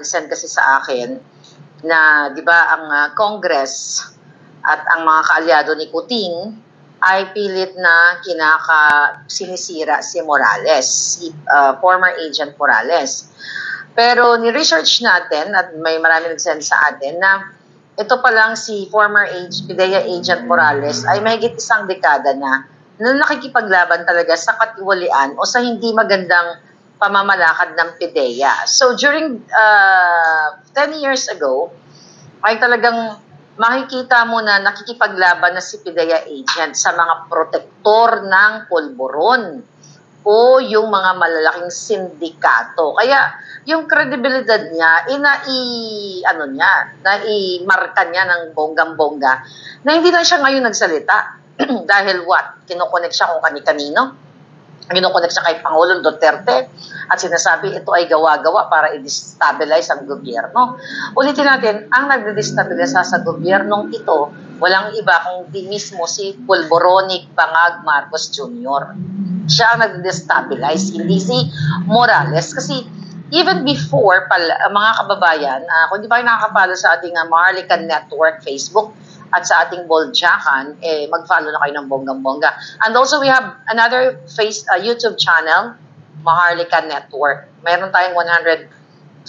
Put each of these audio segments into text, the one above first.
nag-send kasi sa akin na 'di ba ang Congress at ang mga kaalyado ni Kuting ay pilit na sinisira si Morales, si former agent Morales. Pero ni-research natin at may marami nag-send sa atin na ito pa lang si former PIDEA agent Morales ay mahigit isang dekada na nakikipaglaban talaga sa katiwalian o sa hindi magandang pamamalakad ng PIDEA. So during 10 years ago, ay talagang makikita mo na nakikipaglaban na si PIDEA agent sa mga protektor ng pulburon o yung mga malalaking sindikato. Kaya yung credibilidad niya, naimarka niya ng bonggang-bongga na hindi na siya ngayon nagsalita. Dahil what? Kinokonek siya kung kani-kanino. Kinokonek siya kay Pangulong Duterte at sinasabi ito ay gawa-gawa para i-destabilize ang gobyerno. Ulitin natin, ang nagde-destabilize sa gobyernong ito, walang iba kundi mismo si Pulboronic Bangag Marcos Jr. Siya ang nagde-destabilize, hindi si Morales. Kasi even before, mga kababayan, kung di ba kayo nakakapalo sa ating Maharlika Network Facebook at sa ating Boljakan, mag-follow na kayo ng bonggang-bongga. And also we have another YouTube channel, Maharlika Network. Meron tayong 164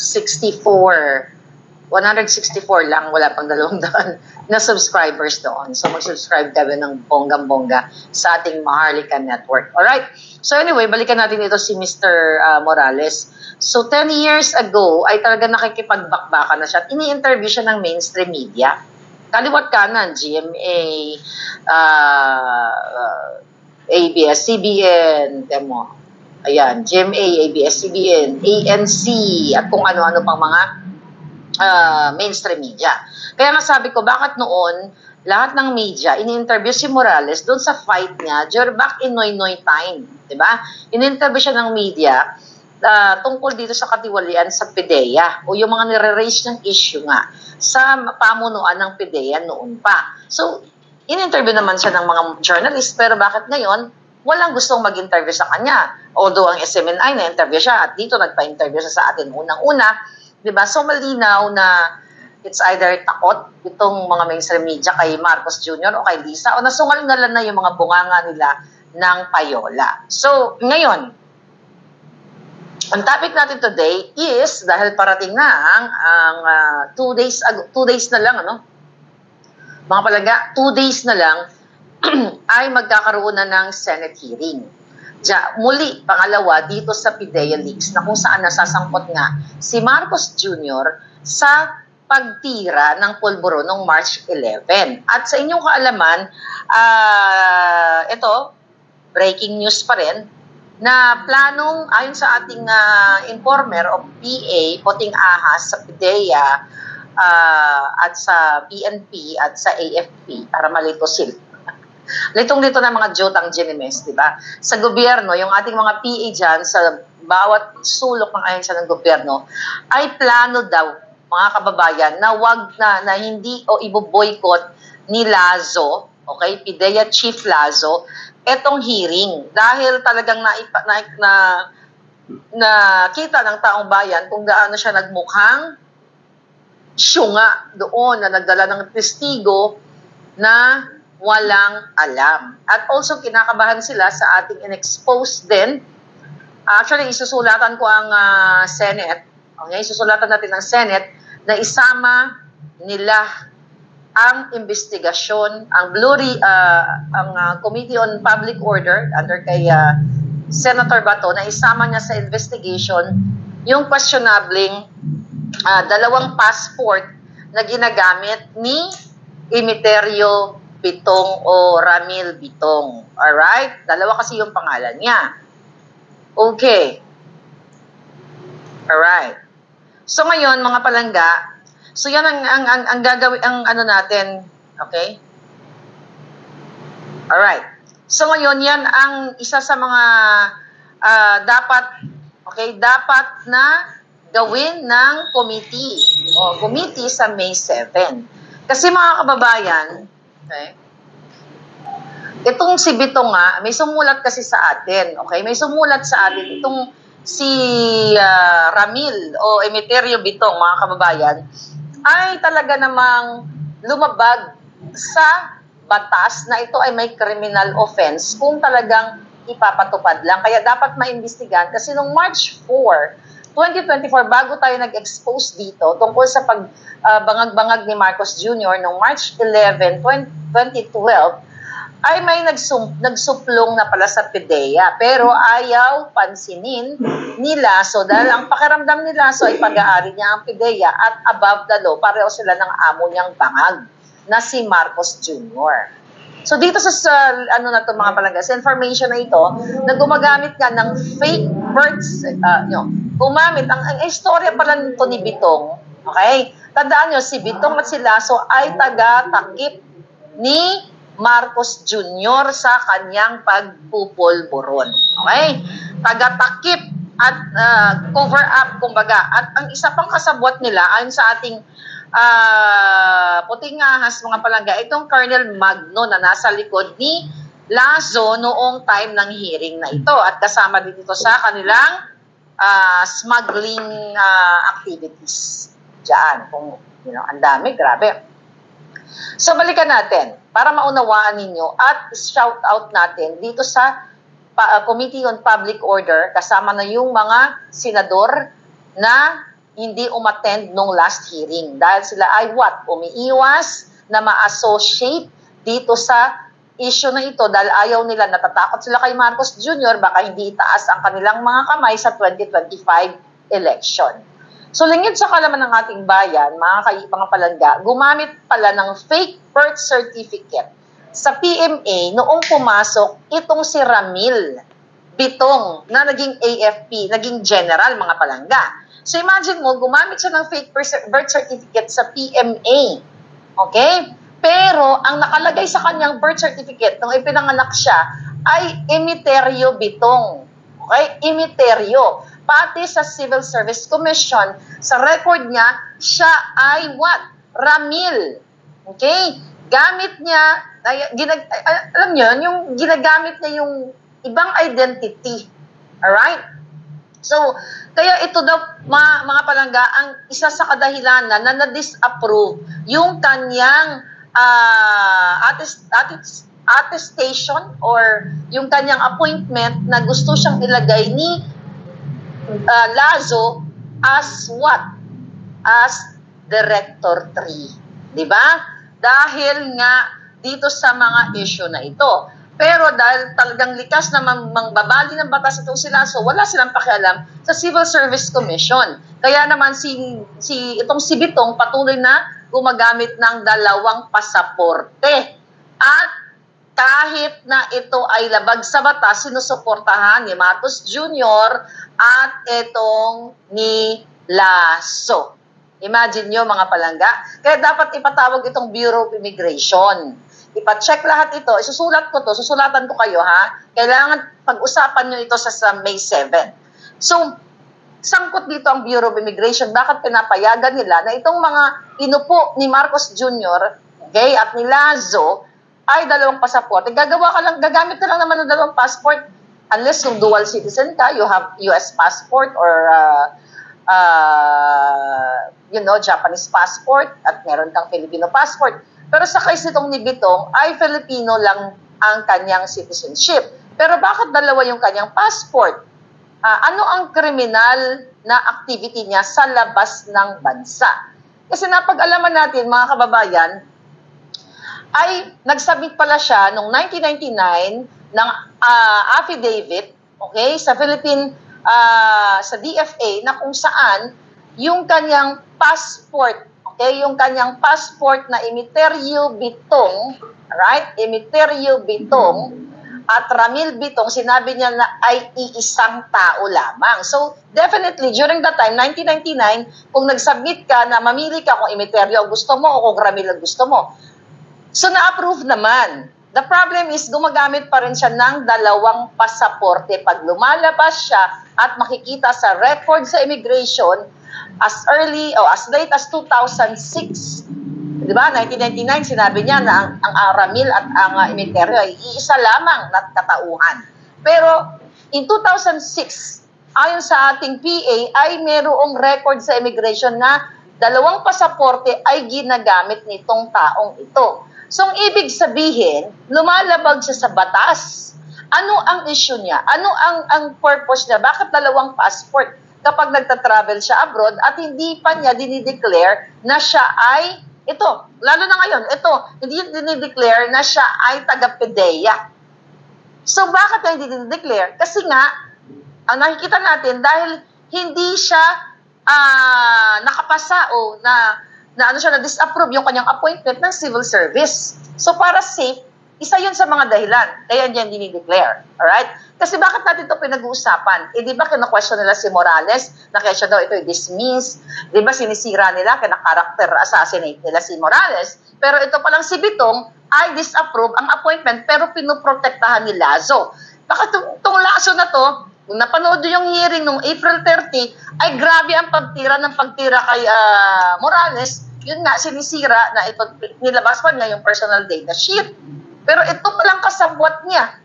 lang, wala pang 200 na subscribers doon. So mag-subscribe kayo ng bonggang-bongga sa ating Maharlika Network. Alright? So anyway, balikan natin ito si Mr. Morales. So 10 years ago, ay talaga nakikipagbakbakan na siya. Ini-interview siya ng mainstream media. Kaliwat kanan, GMA, ABS-CBN, demo. Ayan, GMA, ABS-CBN, ANC, at kung ano-ano pang mga mainstream media. Kaya nga sabi ko, bakit noon, lahat ng media, ini-interview si Morales doon sa fight niya, back in Noy time, di ba? Ini-interview siya ng media tungkol dito sa katiwalian sa PIDEA o yung mga nire-raise ng issue nga sa pamunuan ng PIDEA noon pa. So, in-interview naman siya ng mga journalist, pero bakit ngayon walang gustong mag-interview sa kanya? Although ang SMNI na-interview siya at dito nagpa-interview siya sa atin unang-una, di ba? So, malinaw na it's either takot itong mga mainstream media kay Marcos Jr. o kay Lisa o nasungal-ngalan na yung mga bunganga nila ng payola. So, ngayon, ang topic natin today is, dahil parating na ang 2 days na lang, mga palaga, 2 days na lang, ay magkakaroon na ng Senate hearing. Muli, pangalawa, dito sa PIDEA leaks na kung saan nasasangkot nga si Marcos Jr. sa pagtira ng pulburo noong March 11. At sa inyong kaalaman, ito, breaking news pa rin, na planong ayon sa ating informer o PA, Poting Ahas sa PIDEA at sa PNP at sa AFP para malito sila. Litong-lito na mga jotang ginimes, di ba? Sa gobyerno, yung ating mga PA dyan, sa bawat sulok ng ahensya ng gobyerno, ay plano daw, mga kababayan, na wag na hindi o ibo-boycott ni Lazo, okay, PIDEA Chief Lazo, etong hearing dahil talagang nakita ng taong bayan kung gaano siya nagmukhang syunga doon na nagdala ng testigo na walang alam. At also kinakabahan sila sa ating in-expose din. Actually, isusulatan ko ang Senate. Okay, isusulatan natin ang Senate na isama nila ang investigasyon, ang Committee on Public Order under kay Senator Bato na isama niya sa investigation yung questionabling 2 passport na ginagamit ni Imiterio Bitong o Ramil Bitong. Alright? 2 kasi yung pangalan niya. Okay. Alright. So ngayon, mga palangga, so yan ang gagawin, ang ano natin, okay? Alright. So ngayon, yan ang isa sa mga dapat na gawin ng committee sa May 7. Kasi mga kababayan, okay, itong si Bitong nga, may sumulat kasi sa atin, okay? May sumulat sa atin, si Ramil o Emeterio Bitong, mga kababayan, ay talaga namang lumabag sa batas na ito ay may criminal offense kung talagang ipapatupad lang. Kaya dapat maimbestigahan kasi noong March 4, 2024, bago tayo nag-expose dito tungkol sa pagbangag-bangag ni Marcos Jr. noong March 11, 2012, ay may nagsuplong na pala sa PDEA. Pero ayaw pansinin ni Lasso dahil ang pakiramdam ni Lasso ay pag-aari niya ang PDEA at above the law, pareho sila ng amo niyang bangag na si Marcos Jr. So dito sa ano na to mga palangga, sa information na ito, na gumagamit ka ng fake births, gumamit, ang istorya pala nito ni Bitong, okay? Tandaan nyo, si Bitong at si Lasso ay taga-takip ni Marcos Jr. sa kanyang pagpupulburon. Okay? Taga-takip at cover up, kumbaga. At ang isa pang kasabwat nila, ayon sa ating puting ahas, mga palangga, itong Colonel Magno na nasa likod ni Lasso noong time ng hearing na ito. At kasama din ito sa kanilang smuggling activities. Diyan, kung ang dami, grabe. So balikan natin para maunawaan ninyo at shout out natin dito sa Committee on Public Order, kasama na yung mga senador na hindi umattend nung last hearing dahil sila ay umiiwas na ma-associate dito sa issue na ito dahil ayaw nila, natatakot sila kay Marcos Jr. baka hindi itaas ang kanilang mga kamay sa 2025 election. So, lingid sa kalaman ng ating bayan, mga palangga, gumamit pala ng fake birth certificate sa PMA noong pumasok itong si Ramil Bitong na naging AFP, naging general, mga palangga. So, imagine mo, gumamit siya ng fake birth certificate sa PMA. Okay? Pero, ang nakalagay sa kanyang birth certificate nung ipinanganak siya ay Emeterio Bitong. Okay? Emeterio. Pati sa Civil Service Commission, sa record niya, siya ay Ramil. Okay? Gamit niya, alam niyo, yung ginagamit niya yung ibang identity. Alright? So, kaya ito daw, mga palangga, ang isa sa kadahilanan na na-disapprove yung kanyang attestation or yung kanyang appointment na gusto siyang ilagay ni Lasso as what? As Director 3. Diba? Dahil nga dito sa mga issue na ito. Pero dahil talagang likas na mangbabali ng batas itong si Lasso, wala silang pakialam sa Civil Service Commission. Kaya naman itong si Bitong patuloy na gumagamit ng 2 pasaporte. At kahit na ito ay labag sa batas, sinusuportahan ni Marcos Jr. at itong ni Lasso. Imagine nyo, mga palangga. Kaya dapat ipatawag itong Bureau of Immigration. Ipa-check lahat ito. Susulatan ko kayo, ha? Kailangan pag-usapan nyo ito sa May 7. So, sangkot dito ang Bureau of Immigration. Bakit pinapayagan nila na itong mga inupo ni Marcos Jr., okay, at ni Lasso, ay 2 pasaporte. Gagamit ka lang naman ng 2 passport unless kung dual citizen ka, you have US passport or Japanese passport at meron kang Filipino passport. Pero sa case nitong ni Bitong ay Filipino lang ang kanyang citizenship. Pero bakit 2 yung kanyang passport? Ano ang kriminal na activity niya sa labas ng bansa? Kasi napag-alaman natin, mga kababayan, ay nagsubmit pala siya noong 1999 ng affidavit, okay, sa sa DFA na kung saan yung kanyang passport, okay, yung kanyang passport na Emeterio Bitong, right? Emeterio Bitong at Ramil Bitong, sinabi niya na ay iisang tao lamang. So, definitely, during that time, 1999, kung nag-submit ka na mamili ka kung Emeterio ang gusto mo o kung Ramil ang gusto mo, so, na-approve naman. The problem is, gumagamit pa rin siya ng 2 pasaporte. Pag lumalabas siya at makikita sa record sa immigration, as late as 2006, di ba, 1999, sinabi niya na ang Ramil at ang Emeterio ay iisa lamang na katauhan. Pero, in 2006, ayon sa ating PA, ay mayroong record sa immigration na 2 pasaporte ay ginagamit nitong taong ito. So, ang ibig sabihin, lumalabag siya sa batas. Ano ang issue niya? Ano ang purpose niya? Bakit 2 passport kapag nagta-travel siya abroad at hindi pa niya dinideclare na siya ay, ito, lalo na ngayon, ito, hindi dinideclare na siya ay taga-PDEA. So, bakit niya hindi dinideclare? Kasi nga, ang nakikita natin, dahil hindi siya nakapasa o na-disapprove yung kanyang appointment ng civil service. So, para safe, isa yun sa mga dahilan. Kaya niya dinideclare. Alright? Kasi bakit natin ito pinag-uusapan? Di ba kina-question nila si Morales na kaya siya daw ito i-dismiss? Di ba sinisira nila, kina-character assassinate nila si Morales? Pero ito palang si Bitong ay disapprove ang appointment pero pinoprotektahan ni Lazo. Baka itong Lazo na to, kung napanood yung hearing nung April 30, ay grabe ang pagtira kay Morales. Yun nga, sinisira na ito, nilabas pa niya yung personal data sheet. Pero ito palang kasabwat niya.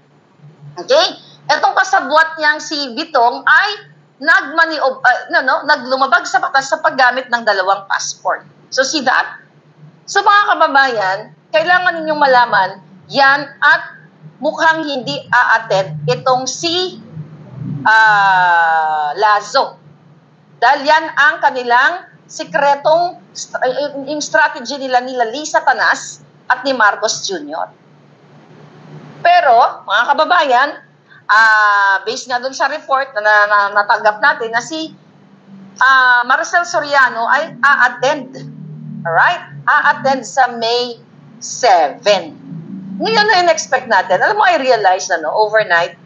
Okay? Itong kasabwat niyang si Bitong ay naglumabag sa batas sa paggamit ng 2 passport. So see that? So mga kababayan, kailangan ninyong malaman yan at mukhang hindi a-attend itong si Lazo. Dahil yan ang kanilang sikretong yung strategy nila Lisa Tanas at ni Marcos Jr. Pero, mga kababayan, based nga dun sa report na natanggap natin na si Maricel Soriano ay a-attend. Alright? A-attend sa May 7. Ngayon na in-expect natin. Alam mo, I realize na overnight,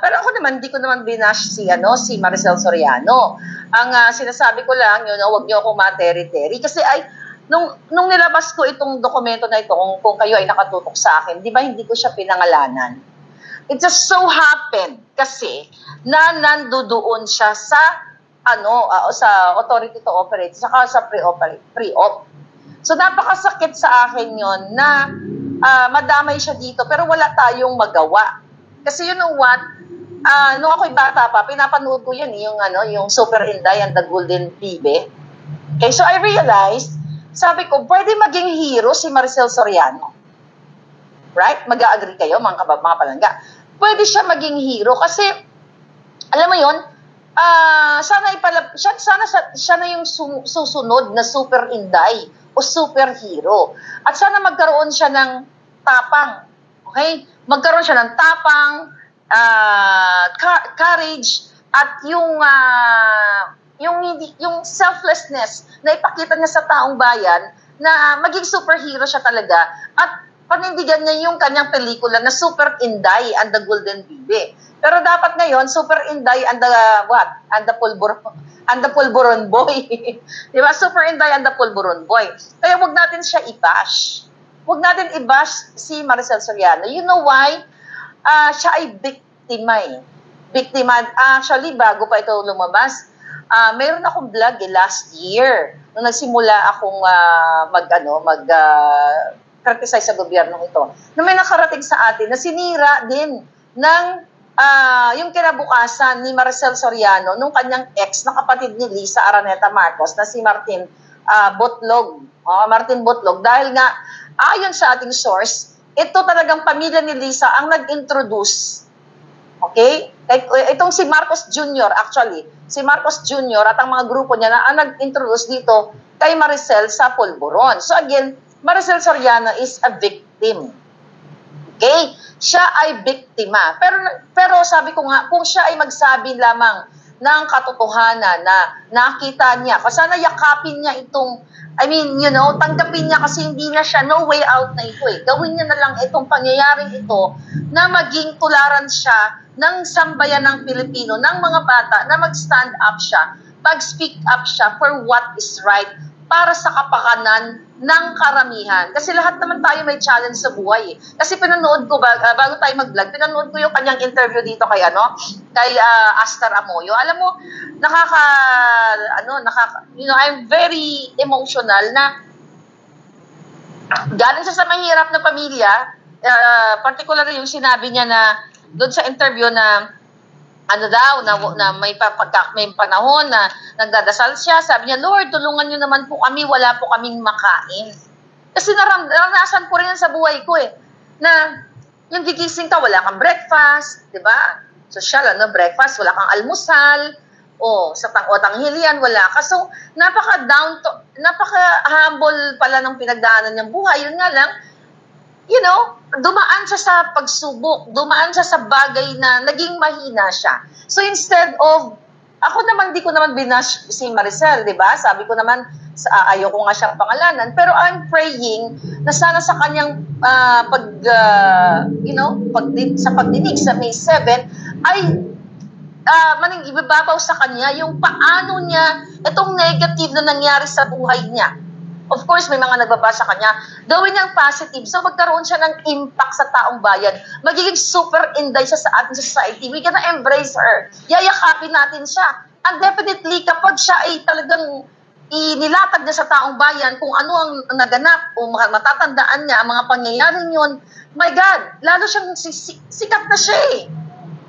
pero ako naman, hindi ko naman binash si Maricel Soriano. Ang sinasabi ko lang, wag niyo akong materi-teri. Kasi nung nilabas ko itong dokumento na ito, kung kayo ay nakatutok sa akin, di ba hindi ko siya pinangalanan? It just so happened kasi na nandoon siya sa sa authority to operate, saka sa pre-op. So napakasakit sa akin yon na madamay siya dito pero wala tayong magawa. Kasi you know what, nung ako'y bata pa, pinapanood ko yan, yung Super Inday and the Golden Pibe. Okay, so I realized, sabi ko, pwede maging hero si Maricel Soriano. Right? Mag-a-agree kayo, mga palangga. Pwede siya maging hero kasi, alam mo yun, sana siya na yung susunod na Super Inday o superhero. At sana magkaroon siya ng tapang. Okay? Magkaroon siya ng tapang, courage, at yung selflessness na ipakita niya sa taong bayan na maging superhero siya talaga at panindigan niya yung kanyang pelikula na Super Inday and the Golden Bibe. Pero dapat ngayon, Super Inday and the Pulburon Boy. Di ba? Super Inday and the Pulburon Boy. Kaya wag natin siya i-bash. Wag natin i-bash si Maricel Soriano. You know why? Siya ay biktima eh. Biktima. Actually, bago pa ito lumabas, mayroon akong vlog last year nung nagsimula akong criticize sa gobyernong ito. Na may nakarating sa atin na sinira din ng yung kinabukasan ni Maricel Soriano nung kanyang ex na kapatid ni Lisa Araneta Marcos na si Martin Botlog. Martin Botlog. Dahil nga, ayon sa ating source, ito talagang pamilya ni Lisa ang nag-introduce. Okay? Itong si Marcos Jr. actually, si Marcos Jr. at ang mga grupo niya na ang nag-introduce dito kay Maricel sa Pulburon. So again, Maricel Soriano is a victim. Okay? Siya ay biktima. Pero sabi ko nga, kung siya ay magsabi lamang ng katotohanan na nakita niya, sana yakapin niya itong, tanggapin niya kasi hindi na siya, no way out na ito eh. Gawin niya na lang itong pangyayaring ito na maging tularan siya ng sambayan ng Pilipino, ng mga bata, na mag-stand up siya, mag-speak up siya for what is right, para sa kapakanan ng karamihan. Kasi lahat naman tayo may challenge sa buhay eh. Kasi pinanood ko, bago tayo mag-vlog, pinanood ko yung kanyang interview dito kay Astar Amoyo. Alam mo, I'm very emotional na galing siya sa mahirap na pamilya, particularly yung sinabi niya na doon sa interview na ano daw, na may, may panahon na nagdadasal siya, sabi niya, Lord, tulungan niyo naman po kami, wala po kaming makain. Kasi naranasan ko rin sa buhay ko na yung gigising ka, wala kang breakfast, di ba? Social, breakfast, wala kang almusal, sa tanghilian, wala ka. So, napaka-humble pala ng pinagdaanan niyang buhay. Yun nga lang, dumaan siya sa pagsubok, dumaan siya sa bagay na naging mahina siya. So instead of, ako naman, di ko naman binash si Maricel, di ba? Sabi ko naman, ayoko nga siyang pangalanan, pero I'm praying na sana sa kanyang sa pagdinig sa May 7, ay maning ibabaw sa kanya yung paano niya itong negative na nangyari sa buhay niya. Of course, may mga nagbabasa kanya, gawin niyang positive. So, magkaroon siya ng impact sa taong bayan. Magiging super inday siya sa ating society. We gonna embrace her. Yayakapin natin siya. And definitely, kapag siya ay talagang inilatag niya sa taong bayan kung ano ang naganap o matatandaan niya ang mga pangyayaring yun, my God, lalo siyang sikat na siya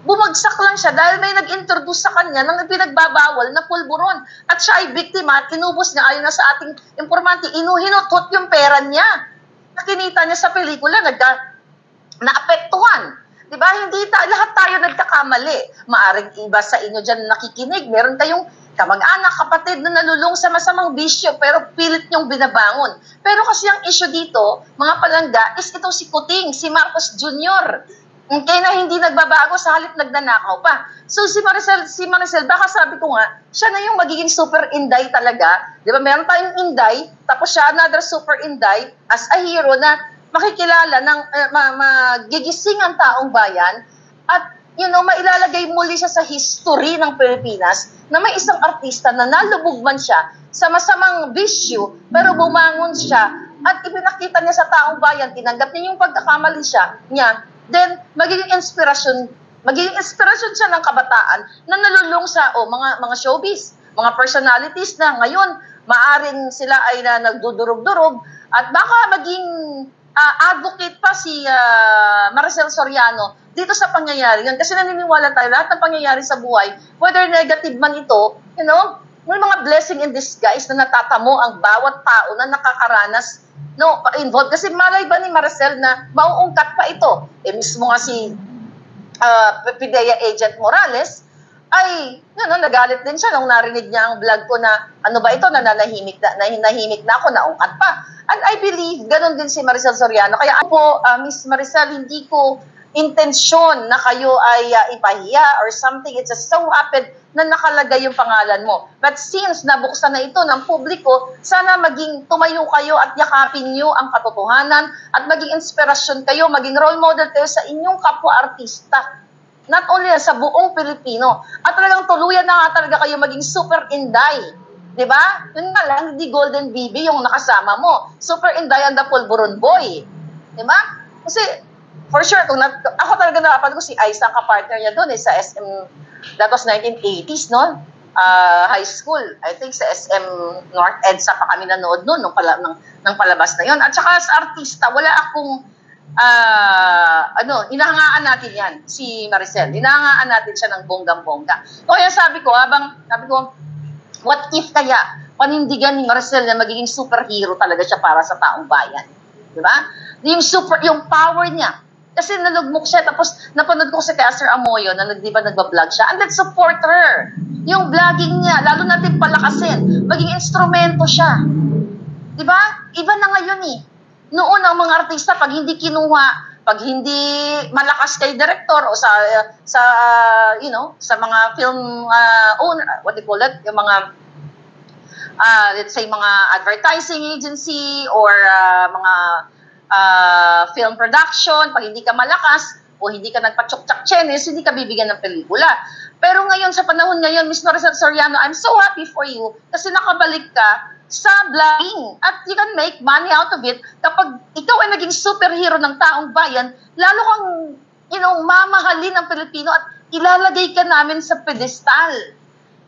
Bumagsak lang siya dahil may nag-introduce sa kanya ng pinagbabawal na pulburon. At siya ay biktima at inubos niya ayon na sa ating informante, hinutot yung pera niya. Nakinita niya sa pelikula, naapektuhan. Diba? Hindi lahat tayo nagkakamali. Maaring iba sa inyo dyan nakikinig. Meron kayong kamag-anak, kapatid na nalulung sa masamang bisyo pero pilit niyong binabangon. Pero kasi ang issue dito, mga palangga, is itong si Kuting, si Marcos Jr., kaya na hindi nagbabago sa halip nagnanakaw pa. So si Maricel, baka sabi ko nga, siya na yung magiging super inday talaga. Di ba? Meron tayong inday, tapos siya another super inday as a hero na makikilala ng magigising ang taong bayan at mailalagay muli siya sa history ng Pilipinas na may isang artista na nalubog man siya sa masamang bisyo pero bumangon siya at ipinakita niya sa taong bayan, tinanggap niya yung pagkakamali niya, then magiging inspirasyon siya ng kabataan na nalulung sa mga showbiz, mga personalities na ngayon maaring sila ay nagdudurog-durog at baka maging advocate pa si Maricel Soriano dito sa pangyayari yan. Kasi naniniwala tayo lahat ng pangyayari sa buhay, whether negative man ito, may mga blessing in disguise na natatamo ang bawat tao na nakakaranas involved. Kasi malay ba ni Maricel na mauungkat pa ito? Mismo nga si PIDEA Agent Morales ay nagalit din siya nung narinig niya ang vlog ko na ano ba ito, nanahimik na ako, naungkat pa. And I believe ganun din si Maricel Soriano. Kaya ako, Miss Maricel, hindi ko intensyon na kayo ay ipahiya or something. It just so happened na nakalagay yung pangalan mo. But since nabuksan na ito ng publiko, sana maging tumayo kayo at yakapin nyo ang katotohanan at maging inspirasyon kayo, maging role model kayo sa inyong kapwa-artista. Not only sa buong Pilipino. At talagang tuluyan na nga talaga kayo maging super inday. Diba? Yun nga lang, hindi Golden BB yung nakasama mo. Super inday and the Pulburon Boy. Diba? Kasi, for sure, ako talaga nakapanood ko si Aiza, kapartner niya doon sa SM, that was 1980s, no? High school. I think sa SM North EDSA pa kami nanood noon nung palabas na yon. At saka sa artista, wala akong hinahangaan natin yan, si Maricel. Hinahangaan natin siya ng bonggang-bongga. Kaya sabi ko, what if kaya panindigan ni Maricel na magiging superhero talaga siya para sa taong bayan? Diba? Yung power niya. Kasi nalugmok siya, tapos napanood ko si Caster Amoyo na nagbablog siya. And let's support her. Yung vlogging niya, lalo natin palakasin. Maging instrumento siya. Diba? Iba na ngayon Noon ang mga artista, pag hindi kinuha, pag hindi malakas kay director o sa mga film owner, what do you call it? Yung mga let's say mga advertising agency or mga film production, pag hindi ka malakas o hindi ka nagpa-chok-chak chenes, hindi ka bibigyan ng pelikula. Pero ngayon, sa panahon ngayon, Miss Maricel Soriano, I'm so happy for you kasi nakabalik ka sa vlogging at you can make money out of it. Kapag ikaw ay naging superhero ng taong bayan, lalo kang mamahalin ng Pilipino at ilalagay ka namin sa pedestal.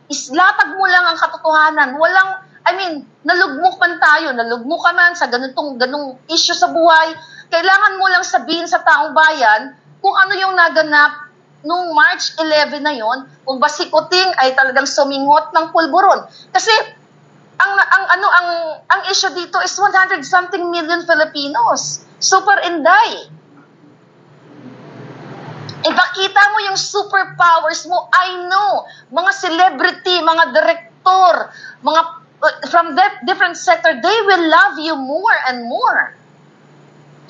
Islatag mo lang ang katotohanan. Nalugmok man tayo, nalugmok ka man sa ganung issue sa buhay. Kailangan mo lang sabihin sa taong bayan kung ano yung naganap nung March 11 na yon, kung basikuting ay talagang sumingot ng pulburon. Kasi ang issue dito is 100 something million Filipinos. Super Inday. Ipakita mo yung superpowers mo. I know, mga celebrity, mga director, mga from that different sector, they will love you more and more.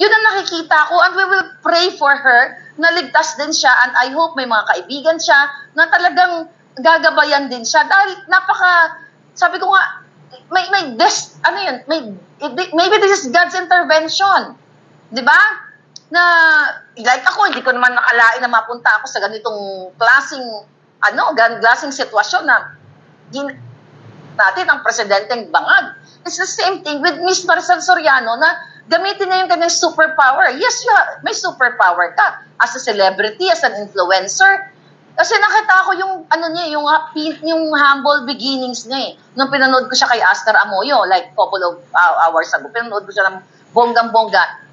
Yun ang nakikita ko, and we will pray for her na ligtas din siya, and I hope may mga kaibigan siya na talagang gagabayan din siya dahil sabi ko nga, maybe this is God's intervention. 'Di ba? Na like ako, hindi ko naman nakalain na mapunta ako sa ganitong klaseng sitwasyon na natin ang presidenteng bangag. It's the same thing with Miss Maricel Soriano na gamitin niya yung kanyang superpower. Yes, may superpower ka as a celebrity, as an influencer. Kasi nakita ko yung yung humble beginnings niya eh. Nung pinanood ko siya kay Aster Amoyo, like couple of hours ago, pinanood ko siya ng bonggang-bongga.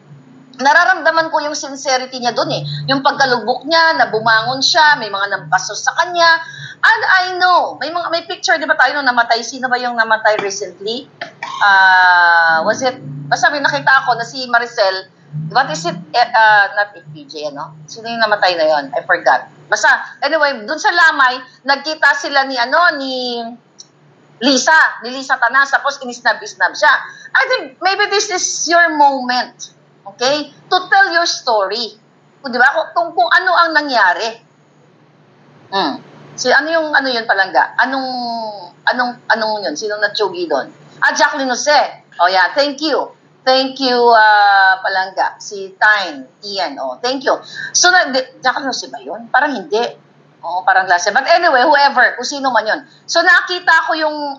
Nararamdaman ko yung sincerity niya doon eh. Yung pagkalubok niya, na bumangon siya, may mga nampasos sa kanya. And I know, may picture, di ba tayo nung namatay? Sino ba yung namatay recently? Basta may nakita ako na si Maricel, what is it, not FPJ, ano? Sino yung namatay na yon? I forgot. Basta, anyway, dun sa Lamay, nagkita sila ni Lisa Tanas, tapos inisnab-isnab siya. I think maybe this is your moment, okay? To tell your story. Di ba? Kung ano ang nangyari. Ano yun palangga? Anong yun? Sinong natsugi doon? Jacqueline Jose. Oh yeah, thank you. Thank you, palangga. Si Ian. Oh, thank you. So, Jacqueline Jose ba yun? Parang hindi. Oh, parang lasa. But anyway, whoever, kung sino man yun. So, nakita ko yung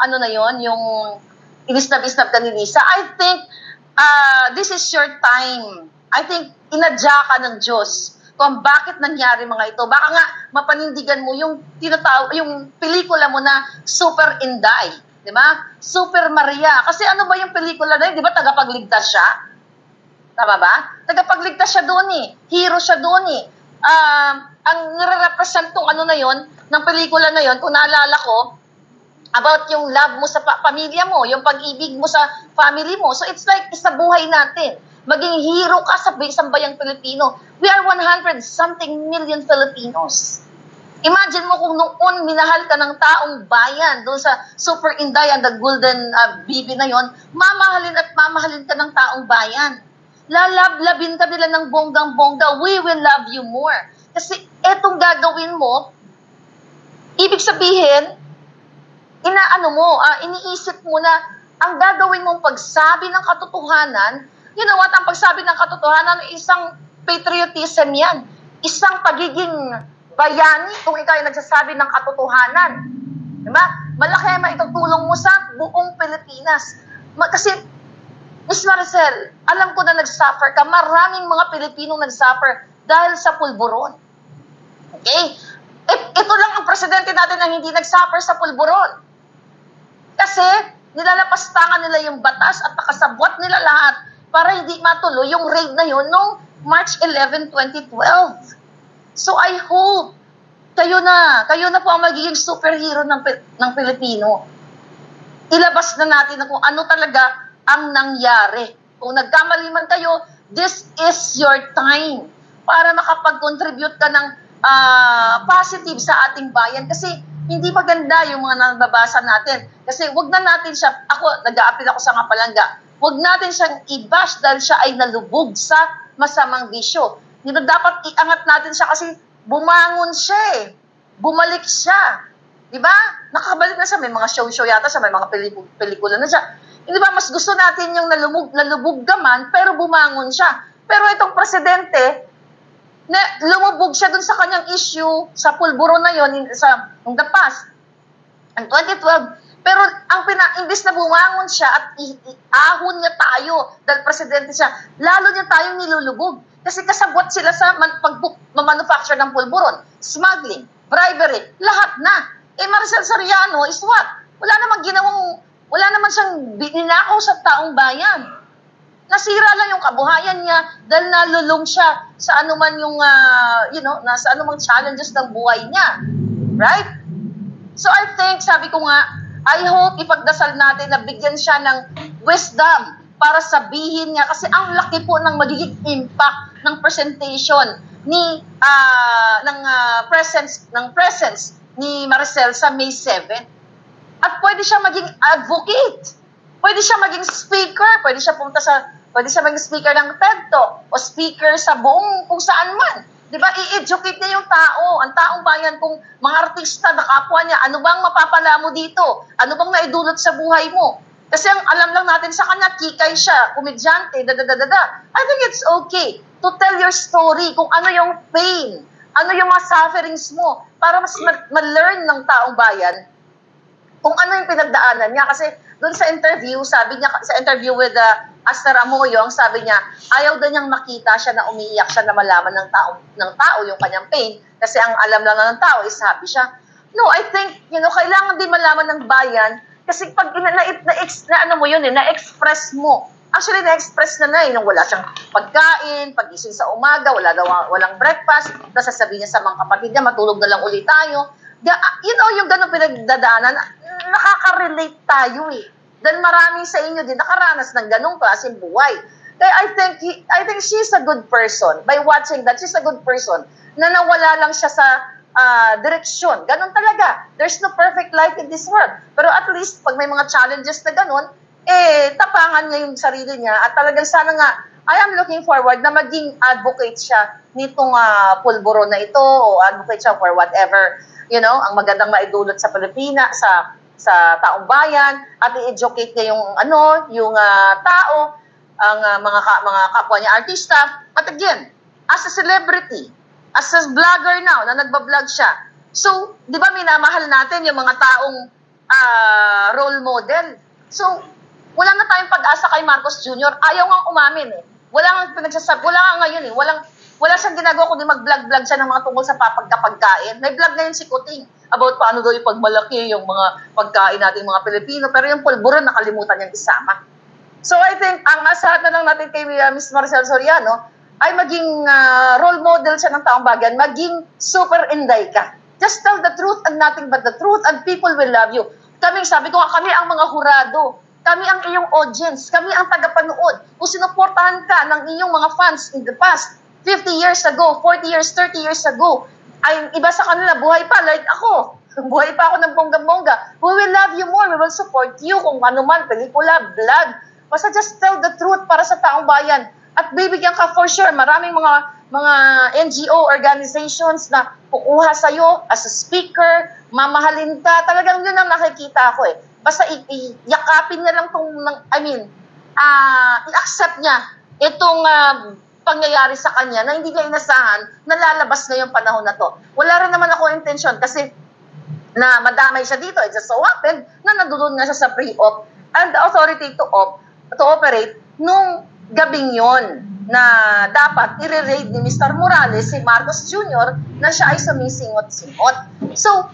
yung inisnab-isnab ka ni Lisa. I think, this is your time. I think, inadya ka ng Diyos kung bakit nangyari mga ito. Baka nga, mapanindigan mo yung pelikula mo na Super Inday. Di ba? Super Maria. Kasi ano ba yung pelikula na yun? Di ba tagapagligtas siya? Tama ba? Tagapagligtas siya doon eh. Hero siya doon eh. Ang nire-represent tong na yon, ng pelikula na yon, kung naalala ko, about yung love mo sa pamilya mo, yung pag-ibig mo sa family mo. So it's like sa buhay natin. Maging hero ka sa isang bayang Pilipino. We are 100 something million Filipinos. Imagine mo kung noon minahal ka ng taong bayan doon sa Super Inday and the Golden Bibi na yon, mamahalin at mamahalin ka ng taong bayan. Lalablabin ka nila ng bonggang-bongga. We will love you more. Kasi etong gagawin mo, ibig sabihin, iniisip mo na ang gagawin mong pagsabi ng katotohanan, you know what, ang pagsabi ng katotohanan, isang patriotism yan. Isang pagiging bayani kung ikaw ay nagsasabi ng katotohanan. Diba? Malaki ang maitutulong mo sa buong Pilipinas. Kasi, Miss Maricel, alam ko na nag-suffer ka. Maraming mga Pilipinong nag-suffer dahil sa pulburon. Okay? Ito lang ang presidente natin na hindi nag-suffer sa pulburon. Kasi, nilalapastangan nila yung batas at nakasabwat nila lahat para hindi matuloy yung raid na yun noong March 11, 2012. So I hope kayo na po ang magiging superhero ng Pilipino. Ilabas na natin na kung ano talaga ang nangyari. Kung nagkamali man kayo, this is your time para makapag-contribute ka ng positive sa ating bayan. Kasi hindi maganda yung mga nababasa natin. Kasi wag na natin siya, nag-a-appeal ako sa Palangga, wag natin siyang i-bash dahil siya ay nalubog sa masamang bisyo. Dapat iangat natin siya kasi bumangon siya eh. Bumalik siya. Di ba? Nakabalik na siya. May mga show yata siya. May mga pelikula na siya. Di ba? Mas gusto natin yung nalubog gaman pero bumangon siya. Pero itong presidente, lumubog siya dun sa kanyang issue sa pulburo na yon sa the past. Ang 2012. Pero imbis na bumangon siya at ahon niya tayo dahil presidente siya, lalo niya tayong nilulubog. Kasi kasabwat sila sa manufacture ng pulburon, smuggling, bribery, lahat na. Maricel Soriano is what? Wala naman siyang ninakaw sa taong bayan. nasira lang yung kabuhayan niya dahil nalulong siya sa anuman yung, nasa anumang challenges ng buhay niya. Right? So I think, sabi ko nga, I hope ipagdasal natin na bigyan siya ng wisdom para sabihin niya, kasi ang laki po ng magiging impact ng presentation ni presence ni Maricel sa May 7. At pwede siya maging advocate, pwede siya maging speaker, pwede siya maging speaker ng TED Talk o speaker sa buong kung saan man. Di ba? I-educate niya yung tao, ang taong bayan, kung mga artista na kapwa niya, ano bang mapapala mo dito? Ano bang naidulot sa buhay mo? Kasi ang alam lang natin sa kanya, kikay siya, komedyante, I think it's okay to tell your story, kung ano yung pain, ano yung mga sufferings mo, para mas ma-learn ng taong bayan kung ano yung pinagdaanan niya. Kasi doon sa interview, sabi niya, sa interview with Aster Amoyong, sabi niya, ayaw daw niyang makita siya na umiiyak siya na malaman ng tao yung kanyang pain, kasi ang alam lang ng tao is happy siya. No, I think, kailangan din malaman ng bayan, kasi pag na-express mo, actually na-express na nung wala siyang pagkain, pagising sa umaga, walang breakfast, tapos sasabihin niya sa mga kapatid niya, matulog na lang ulit tayo. Yung ganun pinagdadaanan, nakaka-relate tayo eh. Dahil marami sa inyo din nakaranas ng ganung klaseng buhay. Kaya I think she's a good person. By watching that, she's a good person na nawala lang siya sa direksyon. Ganun talaga. There's no perfect life in this world. Pero at least, pag may mga challenges na ganun, tapangan niya yung sarili niya. At talagang sana nga, I am looking forward na maging advocate siya nitong pulburo na ito, o advocate siya for whatever, ang magandang maidulot sa Pilipinas, sa taong bayan, at i-educate niya yung tao, ang mga kapwa niya artista. At again, as a celebrity, as a vlogger now, na nagbablog siya. So, di ba minamahal natin yung mga taong role model? So, wala na tayong pag-asa kay Marcos Jr. Ayaw nga umamin eh. Wala nga ngayon eh. Wala siyang ginagawa kundi mag-vlog-vlog siya ng mga tungkol sa pagkain. May vlog ngayon si Kuting about paano daw yung pagmalaki yung mga pagkain natin mga Pilipino. Pero yung pulburo, nakalimutan niyang isama. So I think, ang asahan na lang natin kay Ms. Maricel Soriano ay maging role model siya ng taong bayan, maging super inday ka. Just tell the truth and nothing but the truth, and people will love you. Sabi ko, kami ang mga hurado. Kami ang iyong audience. Kami ang tagapanood. Kung sinuportahan ka ng iyong mga fans in the past, 50 years ago, 40 years, 30 years ago, ay iba sa kanila, buhay pa, like ako. Buhay pa ako ng bongga-bongga. We will love you more. We will support you kung ano man, pelikula, vlog. Basta just tell the truth para sa taong bayan. At bibigyan ka for sure. Maraming mga NGO organizations na kukuha sa'yo as a speaker, mamahalin ka. Talagang yun ang nakikita ko eh. Basta yakapin niya lang i-accept niya itong pangyayari sa kanya na hindi niya inasahan na lalabas ngayong panahon na to. Wala rin naman ako intention kasi na madamay siya dito. It just so happened na nandoon nga siya sa pre-op and the authority to operate nung gabing yon na dapat i-raid ni Mr. Morales si Marcos Jr. na siya ay sumisingot-singot. So,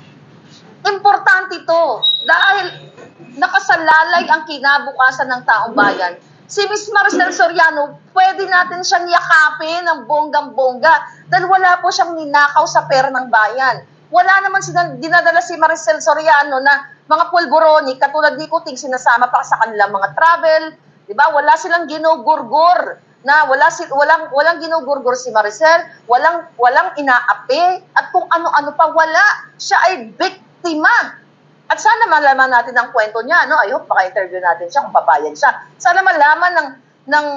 importante ito dahil nakasalalay ang kinabukasan ng taong bayan. Si Ms. Maricel Soriano, pwede natin siyang yakapin ng bonggang-bongga dahil wala po siyang ninakaw sa pera ng bayan. Wala naman dinadala si Maricel Soriano na mga pulboroni, katulad ni Kuting, sinasama pa sa kanilang mga travel. Diba? Wala silang ginugurgur na walang ginugurgur si Maricel, walang inaapi, at kung ano-ano pa, wala. Siya ay biktima. At sana malaman natin ang kwento niya, no? I hope maka-interview natin siya kung papayag siya. Sana malaman ng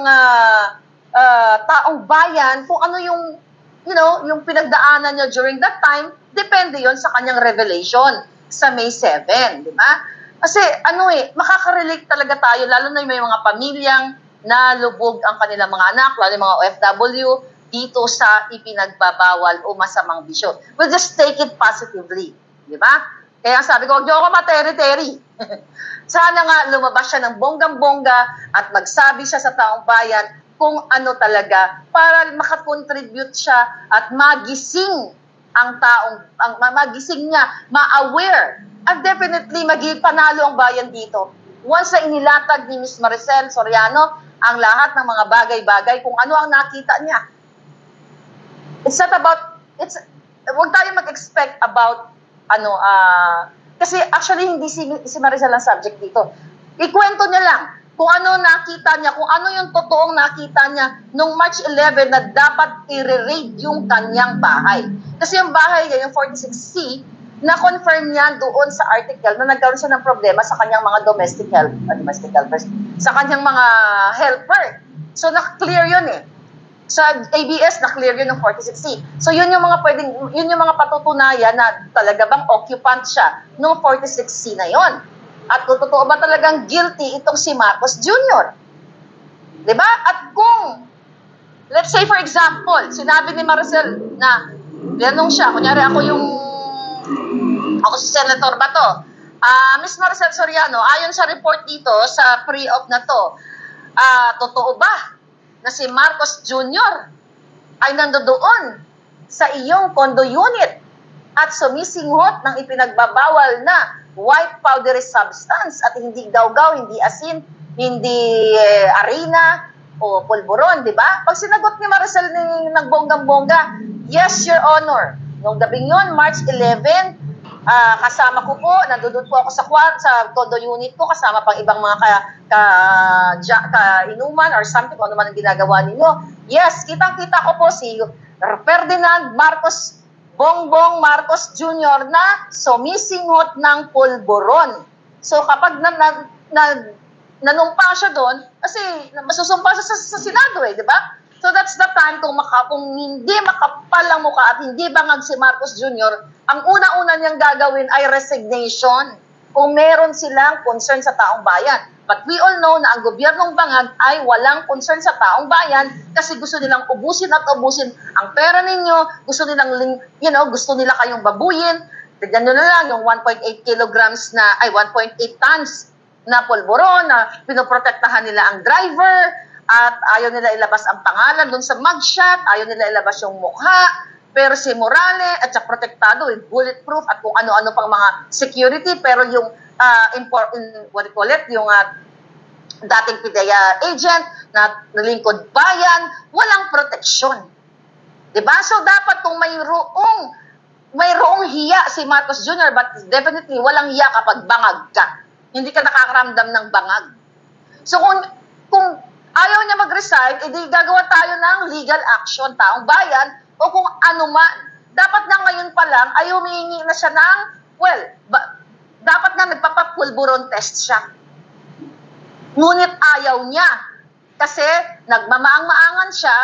taong bayan kung ano yung pinagdaanan niya during that time. Depende yon sa kanyang revelation sa May 7, di ba? Kasi makaka-relate talaga tayo, lalo na yung may mga pamilyang nalubog ang kanilang mga anak, lalo yung mga OFW, dito sa ipinagbabawal o masamang bisyo. We'll just take it positively, di ba? Kaya sabi ko, huwag niyo ako materi-teri. Sana nga lumabas siya ng bonggang-bongga at magsabi siya sa taong bayan kung ano talaga para makakontribute siya at magising ang magising niya, ma-aware. At definitely, panalo ang bayan dito. Once na inilatag ni Ms. Maricel Soriano ang lahat ng mga bagay-bagay kung ano ang nakita niya. It's not about, huwag tayo mag-expect about, kasi actually hindi si Maricel ang subject dito. Ikwento niya lang kung ano nakita niya, kung ano yung totoong nakita niya nung March 11 na dapat i-raid yung kanyang bahay. Kasi yung bahay niya, yung 46C, na-confirm niya doon sa article na nagkaroon siya ng problema sa kanyang mga domestic helpers, sa kanyang mga helper. So, na-clear yun eh. Sa ABS, na-clear yun ng 46C. So, yun yung mga patutunayan na talaga bang occupant siya ng 46C na yon. At kung totoo ba talagang guilty itong si Marcos Jr. Diba? At kung, let's say for example, sinabi ni Maricel na, tinanong siya, kunyari ako si Senator Bato, Miss Maricel Soriano, ayon sa report dito sa pre-op na to, totoo ba na si Marcos Jr. ay nandoon sa iyong condo unit at sumisinghot ng ipinagbabawal na white powdery substance at hindi gawgaw, hindi asin, hindi arena o pulburon, di ba? Pag sinagot ni Maricel ng bonggang-bongga, yes, Your Honor. Nung gabing yun, March 11, kasama ko po, nandun po ako sa condo unit ko, kasama pang ibang mga inuman or something, kung ano man ang ginagawa ninyo. Yes, kitang-kita ko po si Ferdinand Marcos Bongbong Marcos Jr. na sumisinghot ng pulburon. So kapag nanumpa siya doon, kasi masusumpa siya sa Senado di ba? So that's the time kung hindi makapal ang mukha at hindi bangag si Marcos Jr., ang una-una niyang gagawin ay resignation kung meron silang concern sa taong bayan. But we all know na ang gobyernong bangag ay walang concern sa taong bayan kasi gusto nilang ubusin at ubusin ang pera ninyo, gusto gusto nila kayong babuyin. Tignan nyo na lang yung 1.8 kilograms 1.8 tons na pulburon na pinoprotektahan nila ang driver at ayaw nila ilabas ang pangalan doon sa mugshot, ayaw nila ilabas yung mukha. Pero si Morales at siya protektado with bulletproof at kung ano-ano pang mga security, pero yung yung dating PIDEA agent na nalingkod bayan, walang proteksyon. Diba? So dapat kung mayroong hiya si Marcos Jr., but definitely walang hiya kapag bangag ka. Hindi ka nakakaramdam ng bangag. So kung ayaw niya mag-resign, edi gagawa tayo ng legal action, taong bayan, o kung ano man. Dapat na ngayon pa lang ay humihingi na siya ng, dapat na nagpapapulburon test siya. Ngunit ayaw niya. Kasi nagmamaang-maangan siya,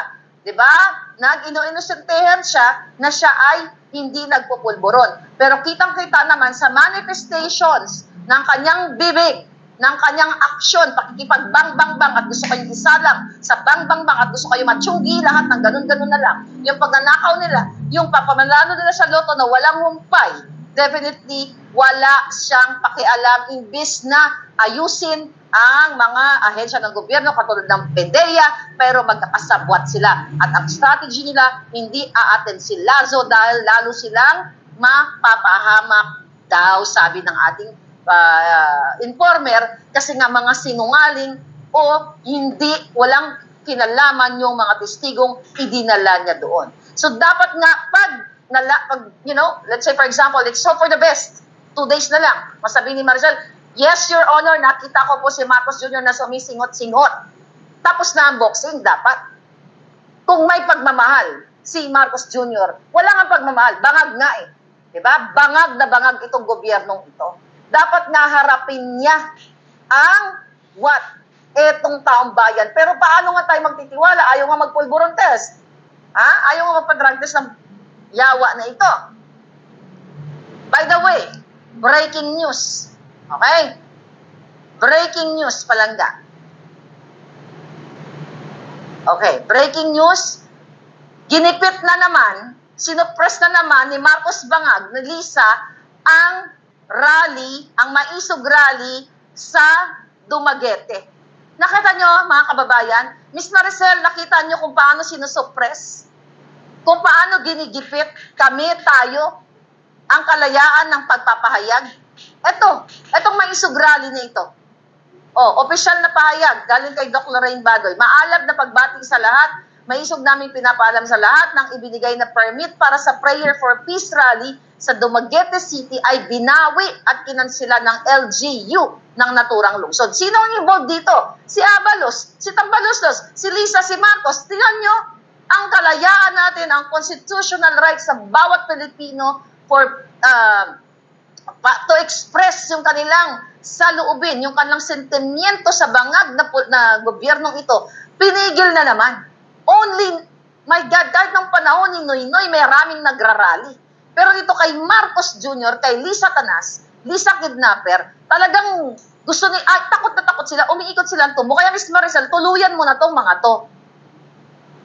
di ba? Nag-ino-inosentehan siya na siya ay hindi nagpupulburon. Pero kitang-kita naman sa manifestations ng kanyang bibig, ng kanyang aksyon, pakikipag-bang-bang-bang at gusto kayong isalang sa bang-bang-bang at gusto kayong matsyugi, lahat ng ganun-ganun na lang. Yung pagnanakaw nila, yung papamanlano nila sa loto na walang humpay, definitely wala siyang pakialam imbis na ayusin ang mga ahensya ng gobyerno katulad ng PIDEA, pero magkakasabwat sila. At ang strategy nila, hindi aaten si Lazo dahil lalo silang mapapahamak daw, sabi ng ating informer, kasi nga mga sinungaling o walang kinalaman yung mga testigong idinala niya doon. So dapat nga pag let's say for example, let's hope for the best, 2 days na lang, masabi ni Maricel, yes, Your Honor, nakita ko po si Marcos Jr. na sumisingot-singot. Tapos na ang boxing, dapat. Kung may pagmamahal si Marcos Jr., wala nga pagmamahal, bangag nga diba? Bangag na bangag itong gobyernong ito. Dapat nga harapin niya ang etong taong bayan. Pero paano nga tayo magtitiwala? Ayaw nga magpulburon test. Ayaw nga magpa-drug test ng yawa na ito. By the way, breaking news. Okay? Breaking news, palangga. Okay, breaking news. Ginipit na naman, sinupress na naman ni Marcos Bangag, ni Lisa, ang rally, ang maisog rally sa Dumaguete. Nakita nyo, mga kababayan, Miss Maricel, nakita nyo kung paano sinusuppress? Kung paano ginigipit tayo, ang kalayaan ng pagpapahayag? Etong maisog rally na ito. opisyal na pahayag galing kay Doc Lorraine Badoy. Maalab na pagbati sa lahat. Maisog namin pinapaalam sa lahat ng ibinigay na permit para sa Prayer for Peace Rally sa Dumaguete City ay binawi at kinansila ng LGU ng naturang lungsod. Sino ang involved dito? Si Abalos, si Tambaluslos, si Lisa, si Marcos. Tingnan nyo, ang kalayaan natin, ang constitutional rights sa bawat Pilipino for to express yung kanilang saloobin, yung kanilang sentimiento sa bangag na gobyernong ito, pinigil na naman. Only, my God, kahit ng panahon ni Noynoy, may maraming nagrarally. Pero dito kay Marcos Jr., kay Lisa Tanas, Lisa Kidnapper, talagang gusto ni, takot na takot sila, umiikot sila ang tumbo. Kaya Miss Maricel, tuluyan mo na tong mga to.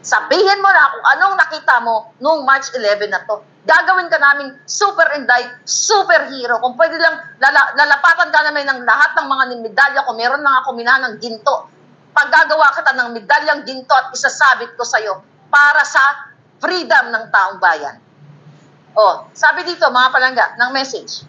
Sabihin mo na kung anong nakita mo noong March 11 na to. Gagawin ka namin super inday, superhero. Kung pwede lang, lalapatan ka namin ng lahat ng mga medalya. Kung meron mga kuminahan ng ginto, paggagawa kita ng medalyang ginto at isasabit ko sa'yo para sa freedom ng taong bayan. Sabi dito, mga palangga, ng message.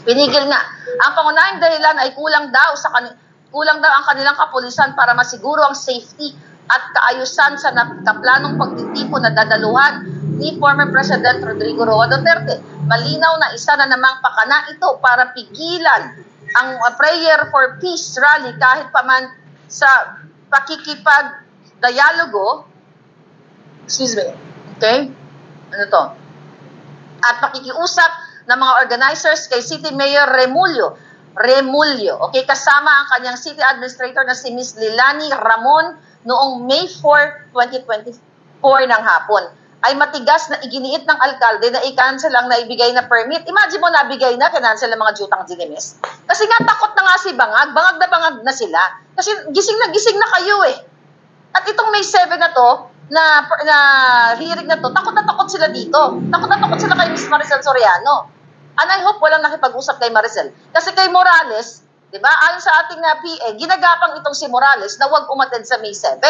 Pinigil nga. Ang pangunahing dahilan ay kulang daw ang kanilang kapulisan para masiguro ang safety at kaayusan sa nakaplanong pagtitipon na dadaluhan ni former President Rodrigo Roa Duterte. Malinaw na isa na namang pakana ito para pigilan ang Prayer for Peace Rally kahit pa man sa pakikipag-dialogo, okay? Ano to? At pakikiusap ng mga organizers kay City Mayor Remulyo, okay, kasama ang kanyang city administrator na si Ms. Lilani Ramon noong May 4, 2024 ng hapon, ay matigas na iginiit ng alkalde na i-cancel ang naibigay na permit. Imagine mo, nabigay na, kinancel ng mga jutang dinimis. Kasi nga, takot na nga si Bangag bangag na sila. Kasi gising na kayo eh. At itong May 7 na to, na hearing na to, takot na takot sila dito. Takot na takot sila kay Ms. Maricel Soriano. And I hope walang nakipag-usap kay Maricel. Kasi kay Morales, di ba, ayon sa ating PA, ginagapang itong si Morales na huwag umattend sa May 7.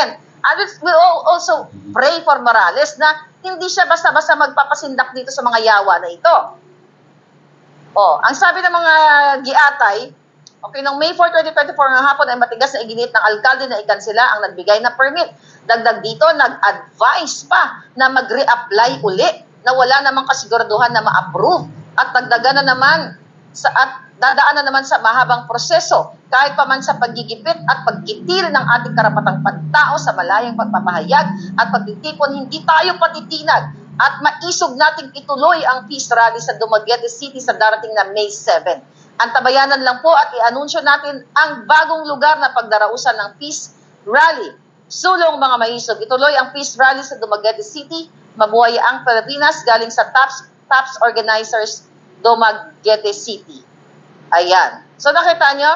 And we also pray for Morales na hindi siya basta-basta magpapasindak dito sa mga yawa na ito. Ang sabi ng mga giatay, okay, noong May 4, 2024 ng hapon ay matigas na iginit ng alkalde na ikansela ang nagbigay na permit. Dagdag dito, nag-advise pa na mag-reapply uli na wala namang kasiguraduhan na ma-approve at dagdagan na naman dadaan na naman sa mahabang proseso kahit pa man sa paggigipit at pagkitil ng ating karapatang pantao sa malayang pagpapahayag at pagtitipon, hindi tayo patitinag at maisog nating ituloy ang peace rally sa Dumaguete City sa darating na May 7. Antabayanan lang po at i-anunsyo natin ang bagong lugar na pagdarausan ng peace rally. Sulong mga maisog, ituloy ang peace rally sa Dumaguete City. Mabuhay ang Pilipinas galing sa TAPS organizers Dumaguete City. Ayan. So nakita nyo?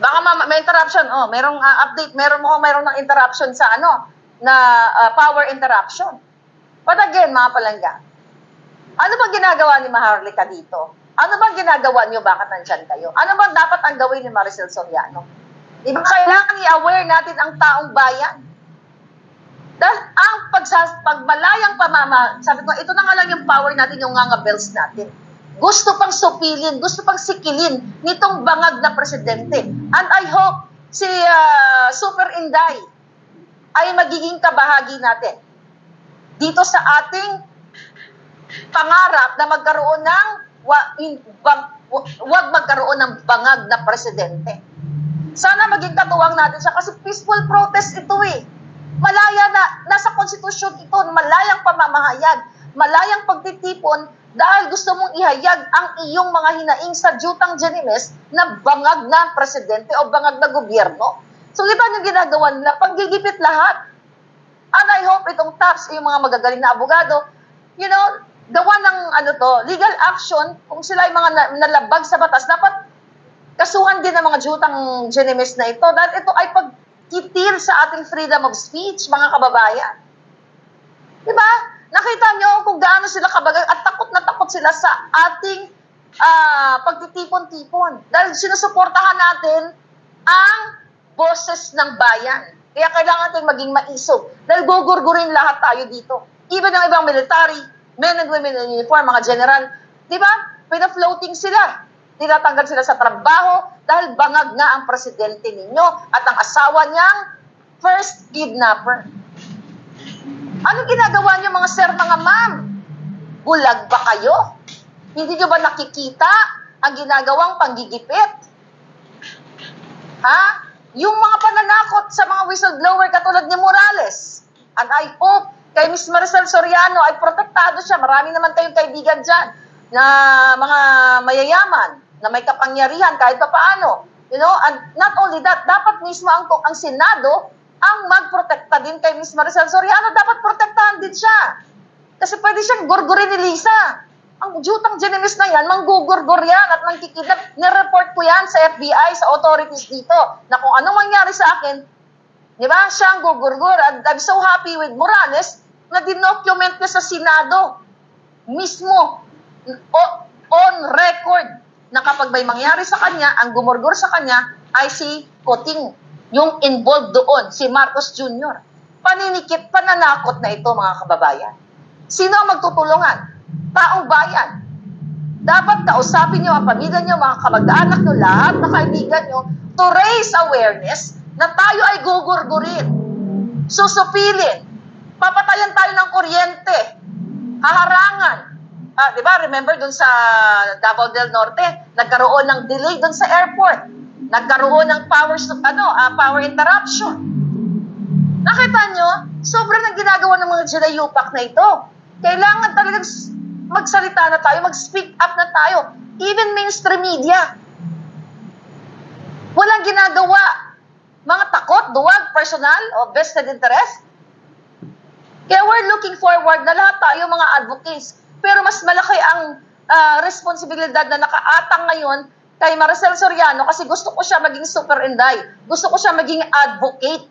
Baka may interruption. Merong update. Meron ng interruption sa power interruption. But again, mga palangga, ano bang ginagawa ni Maharlika dito? Ano bang ginagawa niyo? Bakit nandyan kayo? Ano bang dapat ang gawin ni Maricel Soriano? Di ba kailangan i-aware natin ang taong bayan? Dahil ang pagmalayang sabi ko, ito na nga lang yung power natin, yung ngangabels natin. Gusto pang supilin, gusto pang sikilin nitong bangag na presidente. And I hope si Super Inday ay magiging kabahagi natin dito sa ating pangarap na magkaroon ng wag magkaroon ng bangag na presidente. Sana maging katuwang natin siya kasi peaceful protest ito eh. Malaya na, nasa konstitusyon ito, malayang pamamahayag, malayang pagtitipon dahil gusto mong ihayag ang iyong mga hinaing sa jutang Jenimes na bangag na presidente o bangag na gobyerno. So kita nyo ginagawa nila, panggigipit lahat. And I hope itong TAPS, yung mga magagaling na abogado, gawa ng legal action, kung sila ay mga nalabag sa batas, dapat kasuhan din ng mga jutang Jenimes na ito dahil ito ay pagkitil sa ating freedom of speech, mga kababayan. Diba? Nakita nyo kung gaano sila kabagay at takot na takot sila sa ating pagtitipon-tipon. Dahil sinusuportahan natin ang boses ng bayan. Kaya kailangan natin maging maisog. Dahil gugurgurin lahat tayo dito. Even ang ibang military, men and women in uniform, mga general, di ba? Pina-floating sila. tinatanggal sila sa trabaho dahil bangag nga ang presidente ninyo at ang asawa niyang first kidnapper. Anong ginagawa niyo mga sir, mga ma'am? Bulag ba kayo? Hindi niyo ba nakikita ang ginagawang panggigipit? Ha? Yung mga pananakot sa mga whistleblower katulad ni Morales. And I hope kay Ms. Maricel Soriano ay protektado siya. Marami naman kayong kaibigan dyan na mga mayayaman, na may kapangyarihan kahit pa paano. You know, and not only that, dapat mismo ang Senado ang magprotekta din kay Ms. Maricel Soriano. Dapat protektahan din siya. Kasi pwede siyang gurgurin ni Lisa. Ang jutang generis na yan, manggugurgur yan at mangkikidnap. Nireport ko yan sa FBI, sa authorities dito, na kung anong mangyari sa akin, di ba, siya ang gugurgur. And I'm so happy with Morales na dinocument niya sa Senado mismo, on record, na kapag may mangyari sa kanya, ang gumurgur sa kanya ay si Coting, yung involved doon, si Marcos Jr. Paninikit, pananakot na ito, mga kababayan. Sino ang magtutulungan? Taong bayan. Dapat kausapin nyo ang pamilya nyo, mga kamag-anak nyo, lahat na kaibigan nyo, to raise awareness na tayo ay gugurgurin, susupilin, papatayan tayo ng kuryente, haharangan. Di ba, remember dun sa Davao del Norte, nagkaroon ng delay dun sa airport, nagkaroon ng power interruption. Nakita nyo, sobrang ang ginagawa ng mga Jinayupak na ito. Kailangan talagang magsalita na tayo, mag-speak up na tayo. Even mainstream media. Walang ginagawa. Mga takot, duwag, personal, o vested interest. Kaya we're looking forward na lahat tayo mga advocates. Pero mas malaki ang responsibilidad na nakaatang ngayon kay Maricel Soriano kasi gusto ko siya maging super inday. Gusto ko siya maging advocate.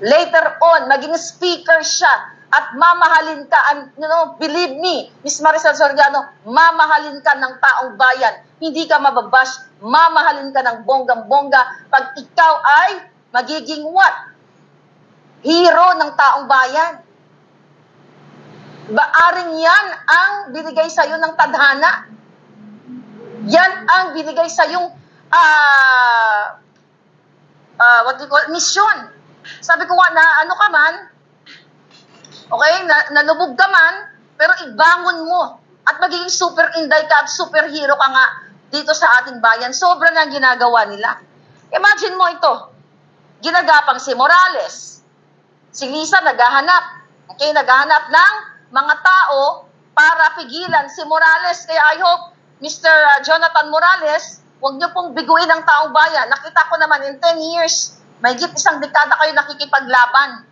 Later on, maging speaker siya. At mamahalin ka, and, you know, believe me, Ms. Maricel Soriano, mamahalin ka ng taong bayan. Hindi ka mababash, mamahalin ka ng bonggang-bongga pag ikaw ay magiging what? Hero ng taong bayan. Baaring yan ang binigay sa'yo ng tadhana. Yan ang binigay sa'yong what do you call, mission. Sabi ko nga na ano ka man, okay, nalubog ka man, pero ibangon mo at magiging super inday ka at superhero ka nga dito sa ating bayan. Sobrang ang ginagawa nila. Imagine mo ito, ginagapang si Morales, si Lisa naghahanap, okay, naghahanap ng mga tao para pigilan si Morales. Kaya I hope, Mr. Jonathan Morales, huwag niyo pong biguin ang taong bayan. Nakita ko naman in 10 years, may isang dekada kayo nakikipaglaban.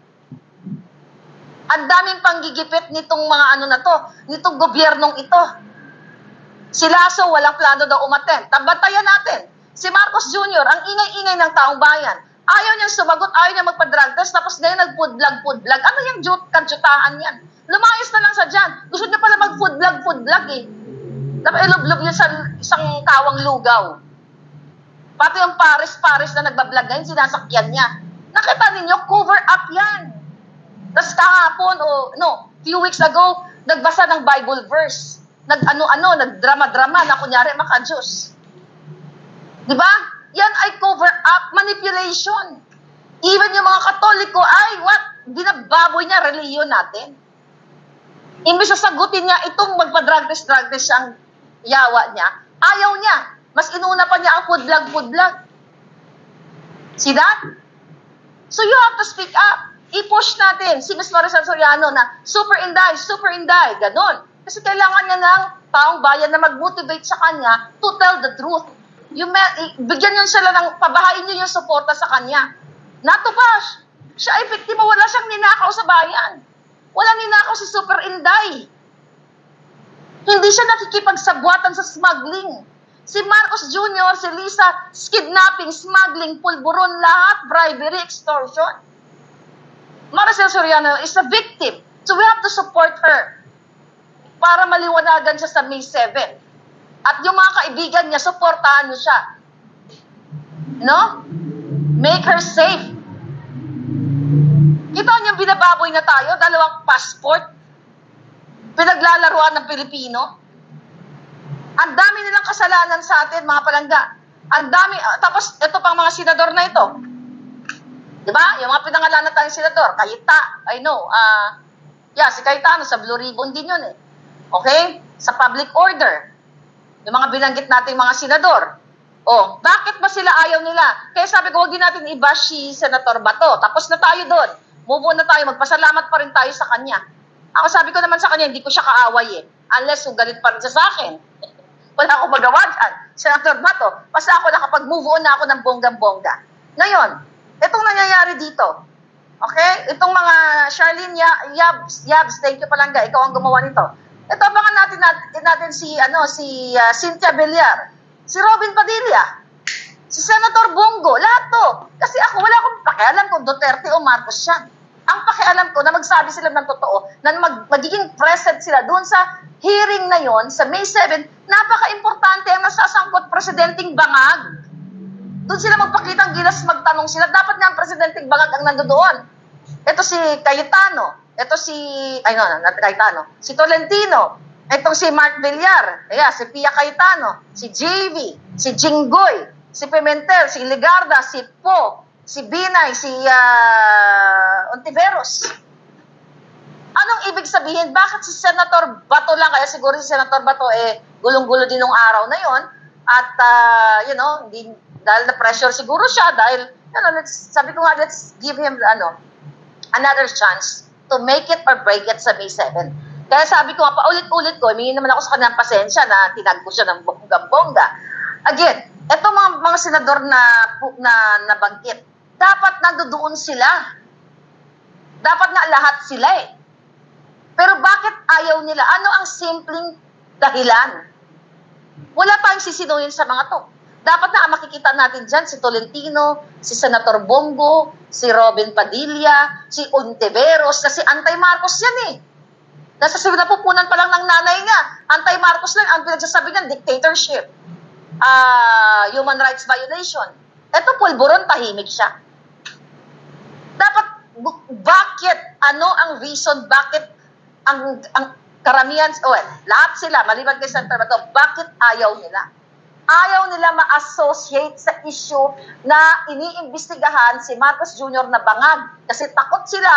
Ang daming panggigipit nitong mga ano na to, nitong gobyernong ito. Si Lasso, walang plano daw umaten. Tabantayan natin. Si Marcos Jr., ang ingay-ingay ng taong bayan. Ayaw niyang sumagot, ayaw niya magpa-drug test, tapos ngayon nag-food vlog. Ano yung kansyutahan yan? Lumayos na lang sa dyan. Gusto niya pala mag-food vlog eh. Dapat ilub-lub yun sa isang kawang lugaw. Pati yung Paris na nagbablog ngayon, sinasakyan niya. Nakita ninyo, cover up yan. Tapos kahapon, few weeks ago, nagbasa ng Bible verse. Nagdrama-drama na kunyari maka-Diyos. Diba? Yan ay cover up manipulation. Even yung mga Katoliko ay binababoy niya reliyon natin. Imbis na sagutin niya itong magpa-drug test siyang yawa niya, ayaw niya. Mas inuna pa niya ang food vlog. See that? So you have to speak up. I-push natin si Ms. Maricel Soriano na super inday, ganon. Kasi kailangan niya ng taong bayan na mag-motivate sa kanya to tell the truth. Bigyan niyo sila pabahain niyo yung suporta sa kanya. Not to bash. Siya ay biktima, wala siyang ninakaw sa bayan. Walang ninakaw si super inday. Hindi siya nakikipagsabwatan sa smuggling. Si Marcos Jr., si Lisa, kidnapping, smuggling, pulburon, lahat, bribery, extortion. Maricel Soriano is a victim. So we have to support her para maliwanagan siya sa May 7. At yung mga kaibigan niya, supportahan niyo siya. No? Make her safe. Kita niyo binababoy na tayo, 2 passport, pinaglalaruan ng Pilipino. Ang dami nilang kasalanan sa atin, mga palangga. Ang dami, tapos ito pang mga senador na ito. Di ba? Yung mga pinangalanan tayong senador, si Cayetano sa Blue Ribbon din yun eh. Okay? Sa public order. Yung mga binanggit nating mga senador. Oh, bakit ba sila ayaw nila? Kaya sabi ko, huwag din natin i-bash si Senator Bato. Tapos na tayo doon. Move on na tayo. Magpasalamat pa rin tayo sa kanya. Ako sabi ko naman sa kanya, hindi ko siya kaaway eh. Unless kung galit pa rin siya sa akin. Wala akong magawa dyan. Senator Bato, basta ako nakapag-move on na ako ng bonggang-bongga. Ngayon, itong nangyayari dito. Okay? Itong mga Charlene Yabs, thank you Palangga, ikaw ang gumawa nito. Ito, baka natin si Cynthia Villar, si Robin Padilla, si Senator Bongo, lahat to. Kasi ako, wala akong pakialam kung Duterte o Marcos yan. Ang pakialam ko na magsabi sila ng totoo, na magiging present sila doon sa hearing na yon sa May 7, napaka-importante ang nasasangkot presidenteng bangag. Doon sila magpakita ang gilas, magtanong sila. Dapat nga ang presidenteng bangag ang nandoon. Ito si Cayetano, ito si, si Tolentino, itong si Mark Villar, si Pia Cayetano, si JV, si Jinggoy, si Pimentel, si Ligarda, si Po, si Binay, si Ontiveros. Anong ibig sabihin? Bakit si Senator Bato lang? Kaya siguro si Senator Bato gulong-gulo din nung araw na yon. At hindi, dahil na-pressure siguro siya dahil sabi ko nga, let's give him another chance to make it or break it sa May 7. Kaya sabi ko nga, paulit-ulit ko, humingi naman ako sa kanyang pasensya na tinag ko siya ng bonggang-bongga. Again, etong mga senador na nabanggit, dapat nandoon sila. Dapat na lahat sila eh. Pero bakit ayaw nila? Ano ang simpleng dahilan? Wala tayong sisinuhin sa mga to. Dapat na makikita natin dyan si Tolentino, si Senator Bongo, si Robin Padilla, si Ontiveros, kasi anti-Marcos yan eh. Nasa napupunan pa lang ng nanay niya. Anti-Marcos lang, ang pinagsasabi niyan, dictatorship. Human rights violation. Ito, pulburon, tahimik siya. Dapat, bakit, ano ang reason, bakit ang karamihan, lahat sila, maliban kay Senator Bato, bakit ayaw nila? Ayaw nila ma-associate sa issue na iniimbestigahan si Marcos Jr. na bangag. Kasi takot sila,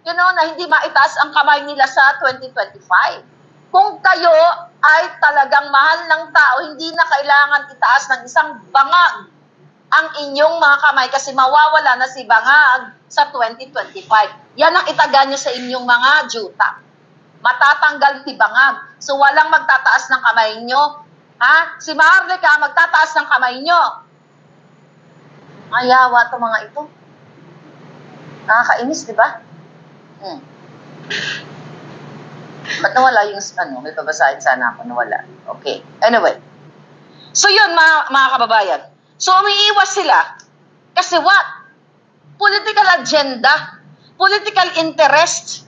na hindi maitaas ang kamay nila sa 2025. Kung kayo ay talagang mahal ng tao, hindi na kailangan itaas ng isang bangag ang inyong mga kamay kasi mawawala na si bangag sa 2025. Yan ang itaga nyo sa inyong mga juta. Matatanggal si bangag. So walang magtataas ng kamay nyo. Si Maharlika, magtataas ng kamay nyo. Ayawa to mga ito. Nakakainis, di ba? Ba't nawala yung, may babasahin sana ako, nawala. Okay. Anyway. So yun, mga kababayan. So umiiwas sila. Kasi what? Political agenda. Political interest.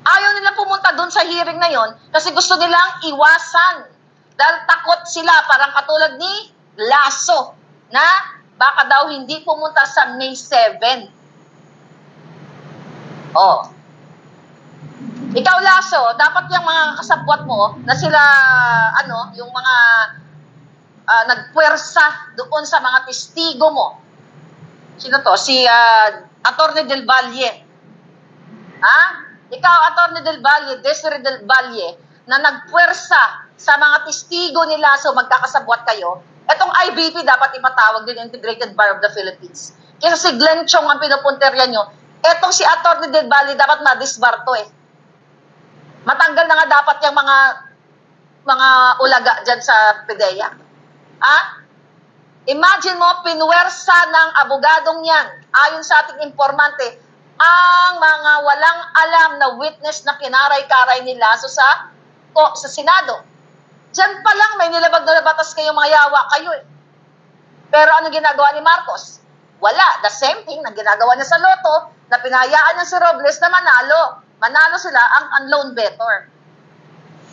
Ayaw nila pumunta dun sa hearing na yon kasi gusto nilang iwasan. Dahil takot sila, parang katulad ni Lasso, na baka daw hindi pumunta sa May 7. Ikaw, Lasso, dapat yung mga kasabwat mo, na sila, yung mga nagpuwersa doon sa mga testigo mo. Sino to? Si Atty. Del Valle. Ikaw, Atty. Del Valle, Desiree Del Valle, na nagpuwersa sa mga testigo nila, so magkakasabwat kayo, etong IBP dapat ipatawag din Integrated Bar of the Philippines. Kaya si Glenn Chong ang pinupunterya nyo, etong si Atty. Del Valle dapat ma-disbar to eh. Matanggal na nga dapat yung mga ulaga dyan sa PDEA. Imagine mo, pinwersa ng abogadong yan, ayon sa ating informante, ang mga walang alam na witness na kinaray-karay nila sa Senado. Diyan pa lang may nilabag na batas kayong mga yawa kayo eh. Pero ano ginagawa ni Marcos? Wala. The same thing na ginagawa niya sa Lotto, na pinahayaan niya si Robles na manalo. Manalo sila ang lone bettor.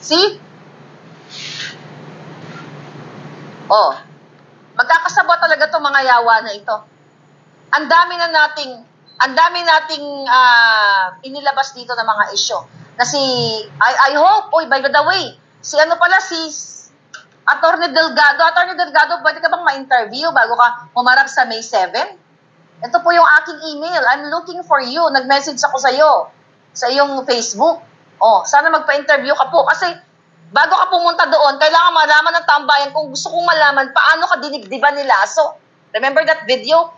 See? Magkakasabot talaga itong mga yawa na ito. Ang dami nating inilabas dito ng mga isyo. Na I hope, by the way, si Attorney Delgado, pwede ka bang ma-interview bago ka humarap sa May 7? Ito po yung aking email. I'm looking for you. Nag-message ako sa iyo sa iyong Facebook. Oh, sana magpa-interview ka po kasi bago ka pumunta doon, kailangan malaman ng taong bayan kung gusto kong malaman paano ka dinibdiban ni Lasso. Remember that video?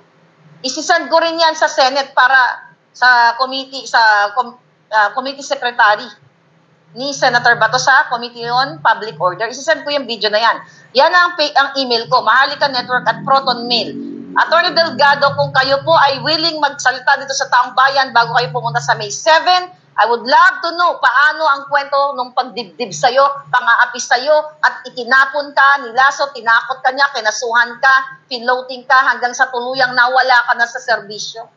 Isisend ko rin yan sa Senate para sa committee, committee secretary ni Senator Bato sa Committee on Public Order. Isisend ko yung video na yan. Yan ang email ko, Maharlika Network at Proton Mail. Attorney Delgado, kung kayo po ay willing magsalita dito sa taong bayan bago kayo pumunta sa May 7, I would love to know paano ang kwento nung pagdibdib sa'yo, pang-aapis sa'yo, at itinapon ka, nilaso, tinakot ka niya, kinasuhan ka, pinloating ka, hanggang sa tuluyang nawala ka na sa serbisyo.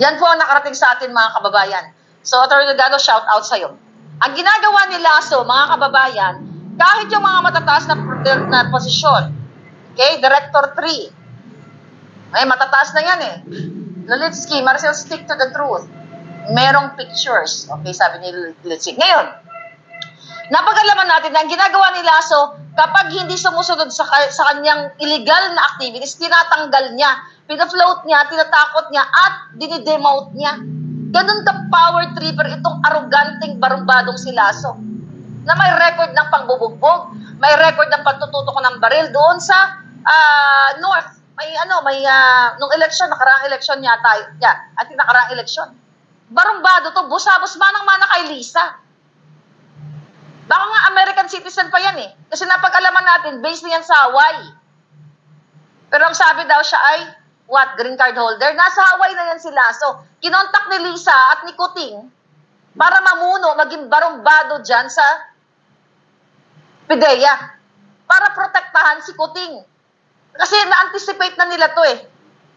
Yan po ang nakarating sa atin, mga kababayan. So, Attorney Delgado, shout out sa'yo. Ang ginagawa ni Lasso, mga kababayan, kahit yung mga matataas na posisyon, okay, Director 3, ay matataas na yan eh. Lulitsky, Marcel, stick to the truth. Merong pictures. Okay, sabi ni Lulitsky. Ngayon, napag-alaman natin na ang ginagawa ni Lasso, kapag hindi sumusunod sa kanyang illegal na activities, tinatanggal niya, pina-float niya, tinatakot niya, at dinidemote niya. Ganun ka power tripper itong aroganting barumbadong si Lasso, na may record ng pangbubugbog, may record ng pagtututok ng baril doon sa North. Nung election, nakaraang election yata, at nakaraang election. Barumbado to, busabos manang-mana kay Lisa. Baka nga American citizen pa yan eh. Kasi napag-alaman natin, based niyan sa Hawaii. Pero ang sabi daw siya ay, green card holder? Nasa Hawaii na yan si Lasso. Kinontak ni Lisa at ni Kuting para mamuno, maging barumbado dyan sa PIDEA. Para protektahan si Kuting. Kasi na-anticipate na nila to eh,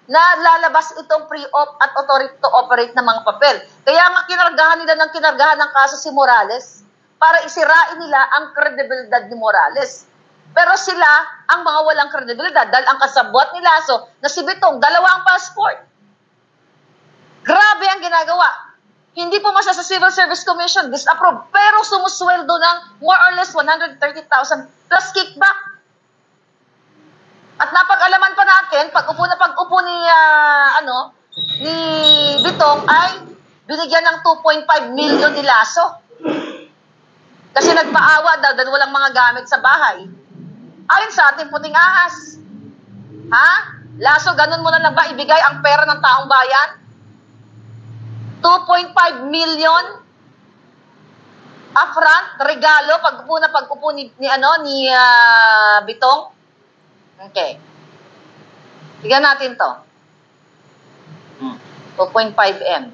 na lalabas itong pre-op at authority to operate na mga papel. Kaya nga kinargahan nila ng kaso si Morales para isirain nila ang kredibilidad ni Morales. Pero sila ang mga walang kredibilidad dahil ang kasabwat ni Lasso na si Bitong, 2 passport. Grabe ang ginagawa. Hindi po masa sa Civil Service Commission, disapprove, pero sumusweldo ng more or less 130,000 plus kickback. At napag-alaman pa natin, pag-upo ni Bitong ay binigyan ng 2.5 million ni Lasso. Kasi nagpaawa daw dahil walang mga gamit sa bahay. Ayon sa ating puting ahas. Ha? Lasso, ganun mo na lang ba ibigay ang pera ng taong bayan? 2.5 million upfront, regalo, pag-upo ni Bitong. Okay. Tignan natin to. 2.5M.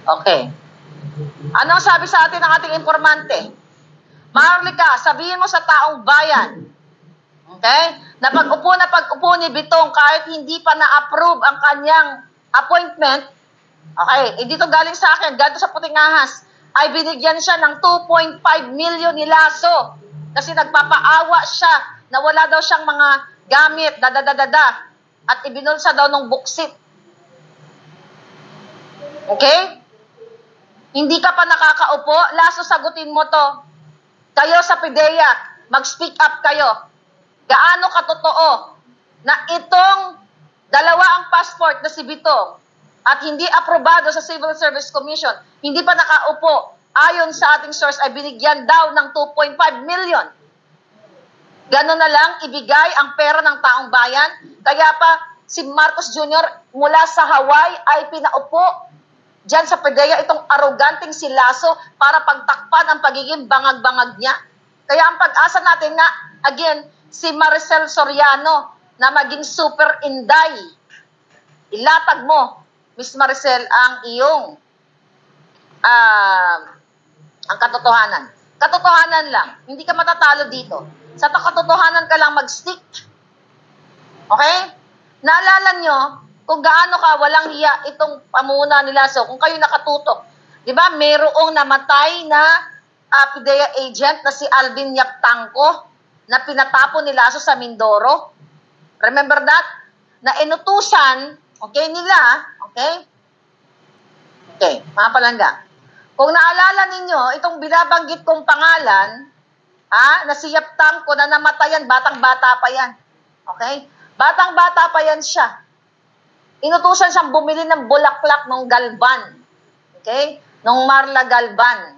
Okay. Ano ang sabi sa atin ng ating informante? Maharlika, sabihin mo sa taong bayan, okay, na pag-upo ni Bitong kahit hindi pa na-approve ang kanyang appointment, okay, dito galing sa akin, galing sa puting ahas, ay binigyan siya ng 2.5 million ni Lasso kasi nagpapaawa siya na wala daw siyang mga gamit, at ibinulsa daw ng buksit. Okay? Hindi ka pa nakakaupo, Lasso, sagutin mo to. Kayo sa PIDEA, mag-speak up kayo. Gaano katotoo na itong 2 ang passport na si Bitong at hindi aprobado sa Civil Service Commission, hindi pa nakaupo, ayon sa ating source ay binigyan daw ng 2.5 million. Gano'n na lang ibigay ang pera ng taong bayan. Kaya pa si Marcos Jr. mula sa Hawaii ay pinaupo dyan sa PIDEA itong aroganting si Lasso para pagtakpan ang pagiging bangag-bangag niya. Kaya ang pag-asa natin na, again, si Maricel Soriano na maging super inday. Ilatag mo, Miss Maricel, ang iyong ang katotohanan. Katotohanan lang. Hindi ka matatalo dito. Sa katotohanan ka lang mag-stick. Okay? Naalala nyo kung gaano ka walang hiya itong pamuna ni Lasso, kung kayo nakatutok. Di ba, mayroong namatay na PIDEA agent na si Alvin Yaptangco na pinatapon ni Lasso sa Mindoro. Remember that? Na inutusan, okay, nila, okay? Okay, mga palangga. Kung naalala ninyo, itong binabanggit kong pangalan, Na si Yap Tangco na namatayan, batang-bata pa yan. Okay? Batang-bata pa yan siya. Inutusan siyang bumili ng bulaklak ng Galvan. Okay? Nung Marla Galvan.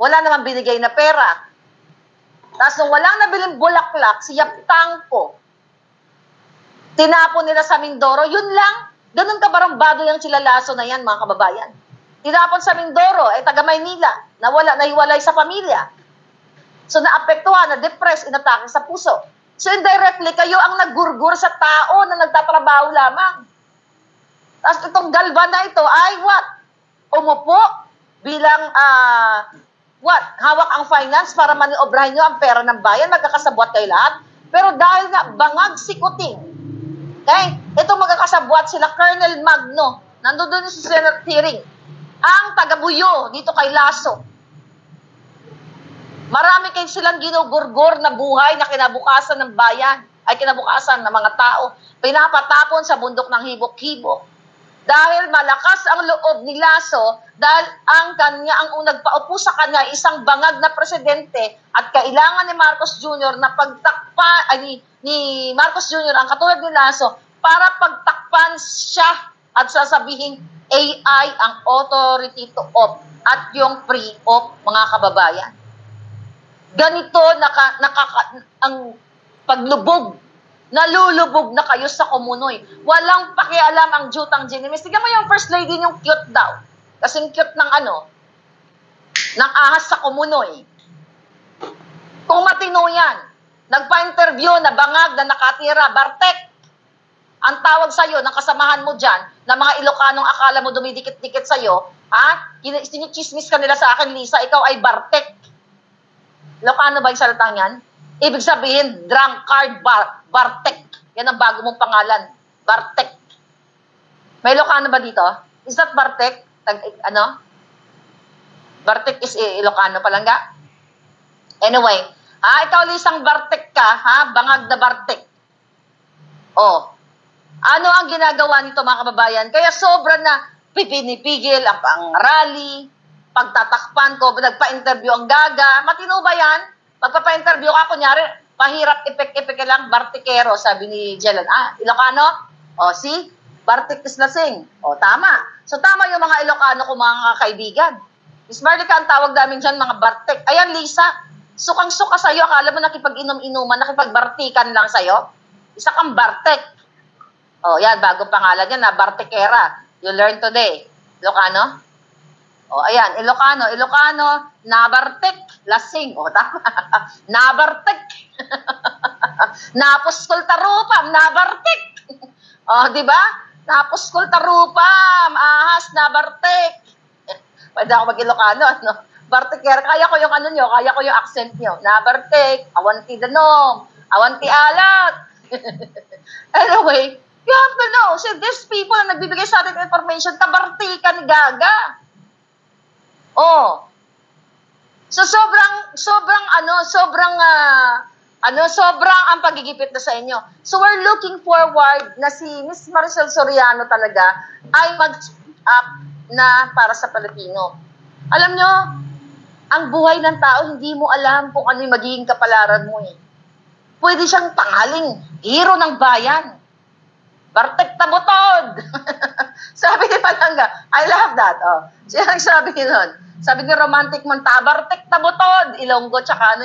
Wala naman binigay na pera. Tapos nung walang nabiling bulaklak, si Yap Tangco, tinapon nila sa Mindoro, yun lang. Ganun kabarambado yung Chilalaso na yan, mga kababayan. Tinapon sa Mindoro, taga Maynila, nahiwalay sa pamilya. So naapektuhan, na-depress, inatake sa puso. So indirectly, kayo ang naggurgur sa tao na nagtatrabaho lamang. Tapos itong Galvan na ito ay what? Umupo bilang hawak ang finance para maniobrahin nyo ang pera ng bayan, magkakasabwat kayo lahat. Pero dahil nga bangag si Kuting, okay? Itong magkakasabwat sila Colonel Magno, nandun doon sa Senate hearing, ang taga-Buyo dito kay Lasso. Marami kayo silang ginugurgur na buhay na kinabukasan ng bayan, ay kinabukasan ng mga tao, pinapatapon sa bundok ng hibok-hibok. Dahil malakas ang loob ni Lasso, dahil ang nagpaupo sa kanya isang bangag na presidente at kailangan ni Marcos Jr. na pagtakpan, ni Marcos Jr. ang katulad ni Lasso para pagtakpan siya at sasabihin AI ang authority to op at yung pre-op, mga kababayan. Ganito ang paglubog. Nalulubog na kayo sa kumunoy. Walang pakialam ang jutang Ginimis. Tignan mo yung first lady yung cute daw. Kasing cute ng ng ahas sa kumunoy. Kung matino yan, nagpa-interview na bangag na nakatira, Bartek, ang tawag sa'yo, ng kasamahan mo dyan, na mga Ilocanong akala mo dumidikit-dikit sa'yo, sinichismis ka nila sa akin, Lisa, ikaw ay Bartek. Ilocano ba yung salitang yan? Ibig sabihin, drunkard Bartek. Yan ang bago mong pangalan. Bartek. May Ilocano ba dito? Is that Bartek? Bartek is Ilocano palangga? Anyway, ikaw Lisang Bartek ka, bangag na Bartek. Ano ang ginagawa nito, mga kababayan? Kaya sobra na pinipigil ang pang-rally, pagtatakpan ko, nagpa-interview ang gaga. Matino ba yan? Pagpapa-interview ka, kunyari, pahirap, epek-epek lang, Bartikero, sabi ni Jelan. Ilocano? See? Bartik is lasing. Tama. So, tama yung mga Ilocano ko, mga kaibigan. Miss Marlica, ang tawag namin dyan, mga Bartek. Ayan, Lisa, sukang-suka sa'yo. Akala mo nakipag-inom-inuman, nakipag-Bartikan lang sa'yo. Isa kang Bartek. Yan, bagong pangalan yan, Bartikera. You learn today. Ilocano? Ayan, Ilocano, nabartek, lasing. Tama. Nabartek. Napuskol tarupam, nabartek. Di ba? Napuskol tarupam, ahas, nabartek. Pwede ako mag-Ilocano, Barteker, kaya ko yung kaya ko yung accent nyo. Nabartek, awanti danom, awanti alat. Anyway, you have to know, these people na nagbibigay sa atin information, tabartikan gaga. So sobrang ang pagigipit na sa inyo. So we're looking forward na si Miss Maricel Soriano talaga ay mag-up na para sa Pilipino. Alam nyo, ang buhay ng tao, hindi mo alam kung ano yung magiging kapalaran mo Pwede siyang tanghaling hero ng bayan. Bartek tabutod! Sabi ni Palanga, I love that. Siya ang sabi nun. Sabi ni Romantic Monta, Bartek tabutod! Ilonggo, tsaka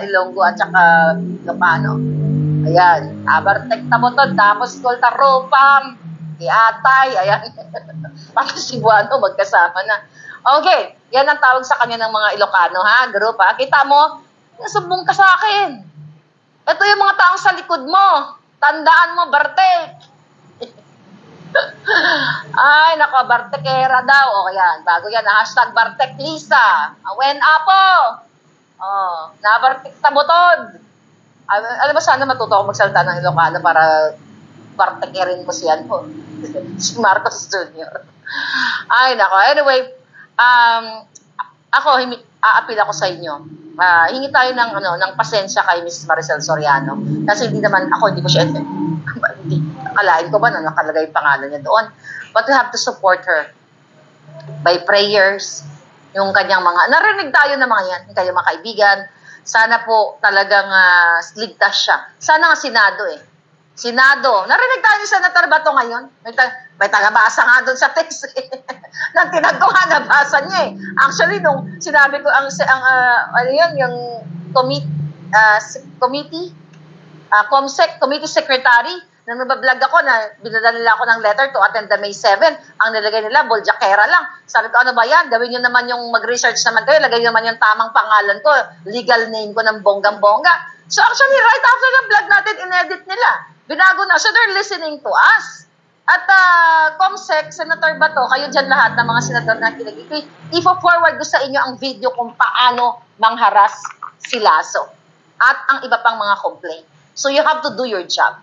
Ilonggo at tsaka Ilocano. Ayan, Bartek tabutod, tapos Kolta Ropam, Iatay, ayan. Pati si Buano, magkasama na. Okay, yan ang tawag sa kanya ng mga Ilocano, group, Kita mo, nasumbong ka sa akin. Ito yung mga taong sa likod mo. Tandaan mo, Bartek. Ay, nako, Bartekera daw. Yan, bago yan, hashtag Bartek Lisa. When apo. Nabartek tabutod. Alam mo, sana matuto ako magsalita ng Ilocano para Bartekerin ko siyan po. Si Marcos Jr. Ay, nako. Anyway, aapil ako sa inyo. Hingi tayo ng pasensya kay Miss Maricel Soriano. Kasi hindi ko siya, akalain ko ba na nakalagay yung pangalan niya doon. But we have to support her by prayers, yung kanyang narinig tayo ng mga yan, kayo mga kaibigan, Sana po talagang ligtas siya. Sana nga Senado eh. Senado. Narinig tayo ni Senator Bato ngayon. May tagabasa nga doon sa text eh. Nang tinag ko nga, nabasa niya eh. Actually, nung sinabi ko, ano yun, yung committee secretary, nang nabablog ako na binadala nila ako ng letter to attend the May 7, ang nilagay nila, Boljakera lang. Sabi ko, ano ba yan? Gawin nyo naman yung mag-research naman kayo, lagay nyo naman yung tamang pangalan ko, legal name ko ng bonggang-bongga. So actually, right after the vlog natin, inedit nila. Binago na. So they're listening to us. At Comsec, Senator Bato, kayo dyan lahat ng mga senador na kinagigit, i-forward ko sa inyo ang video kung paano mangharas si Lasso at ang iba pang mga complaint. So you have to do your job.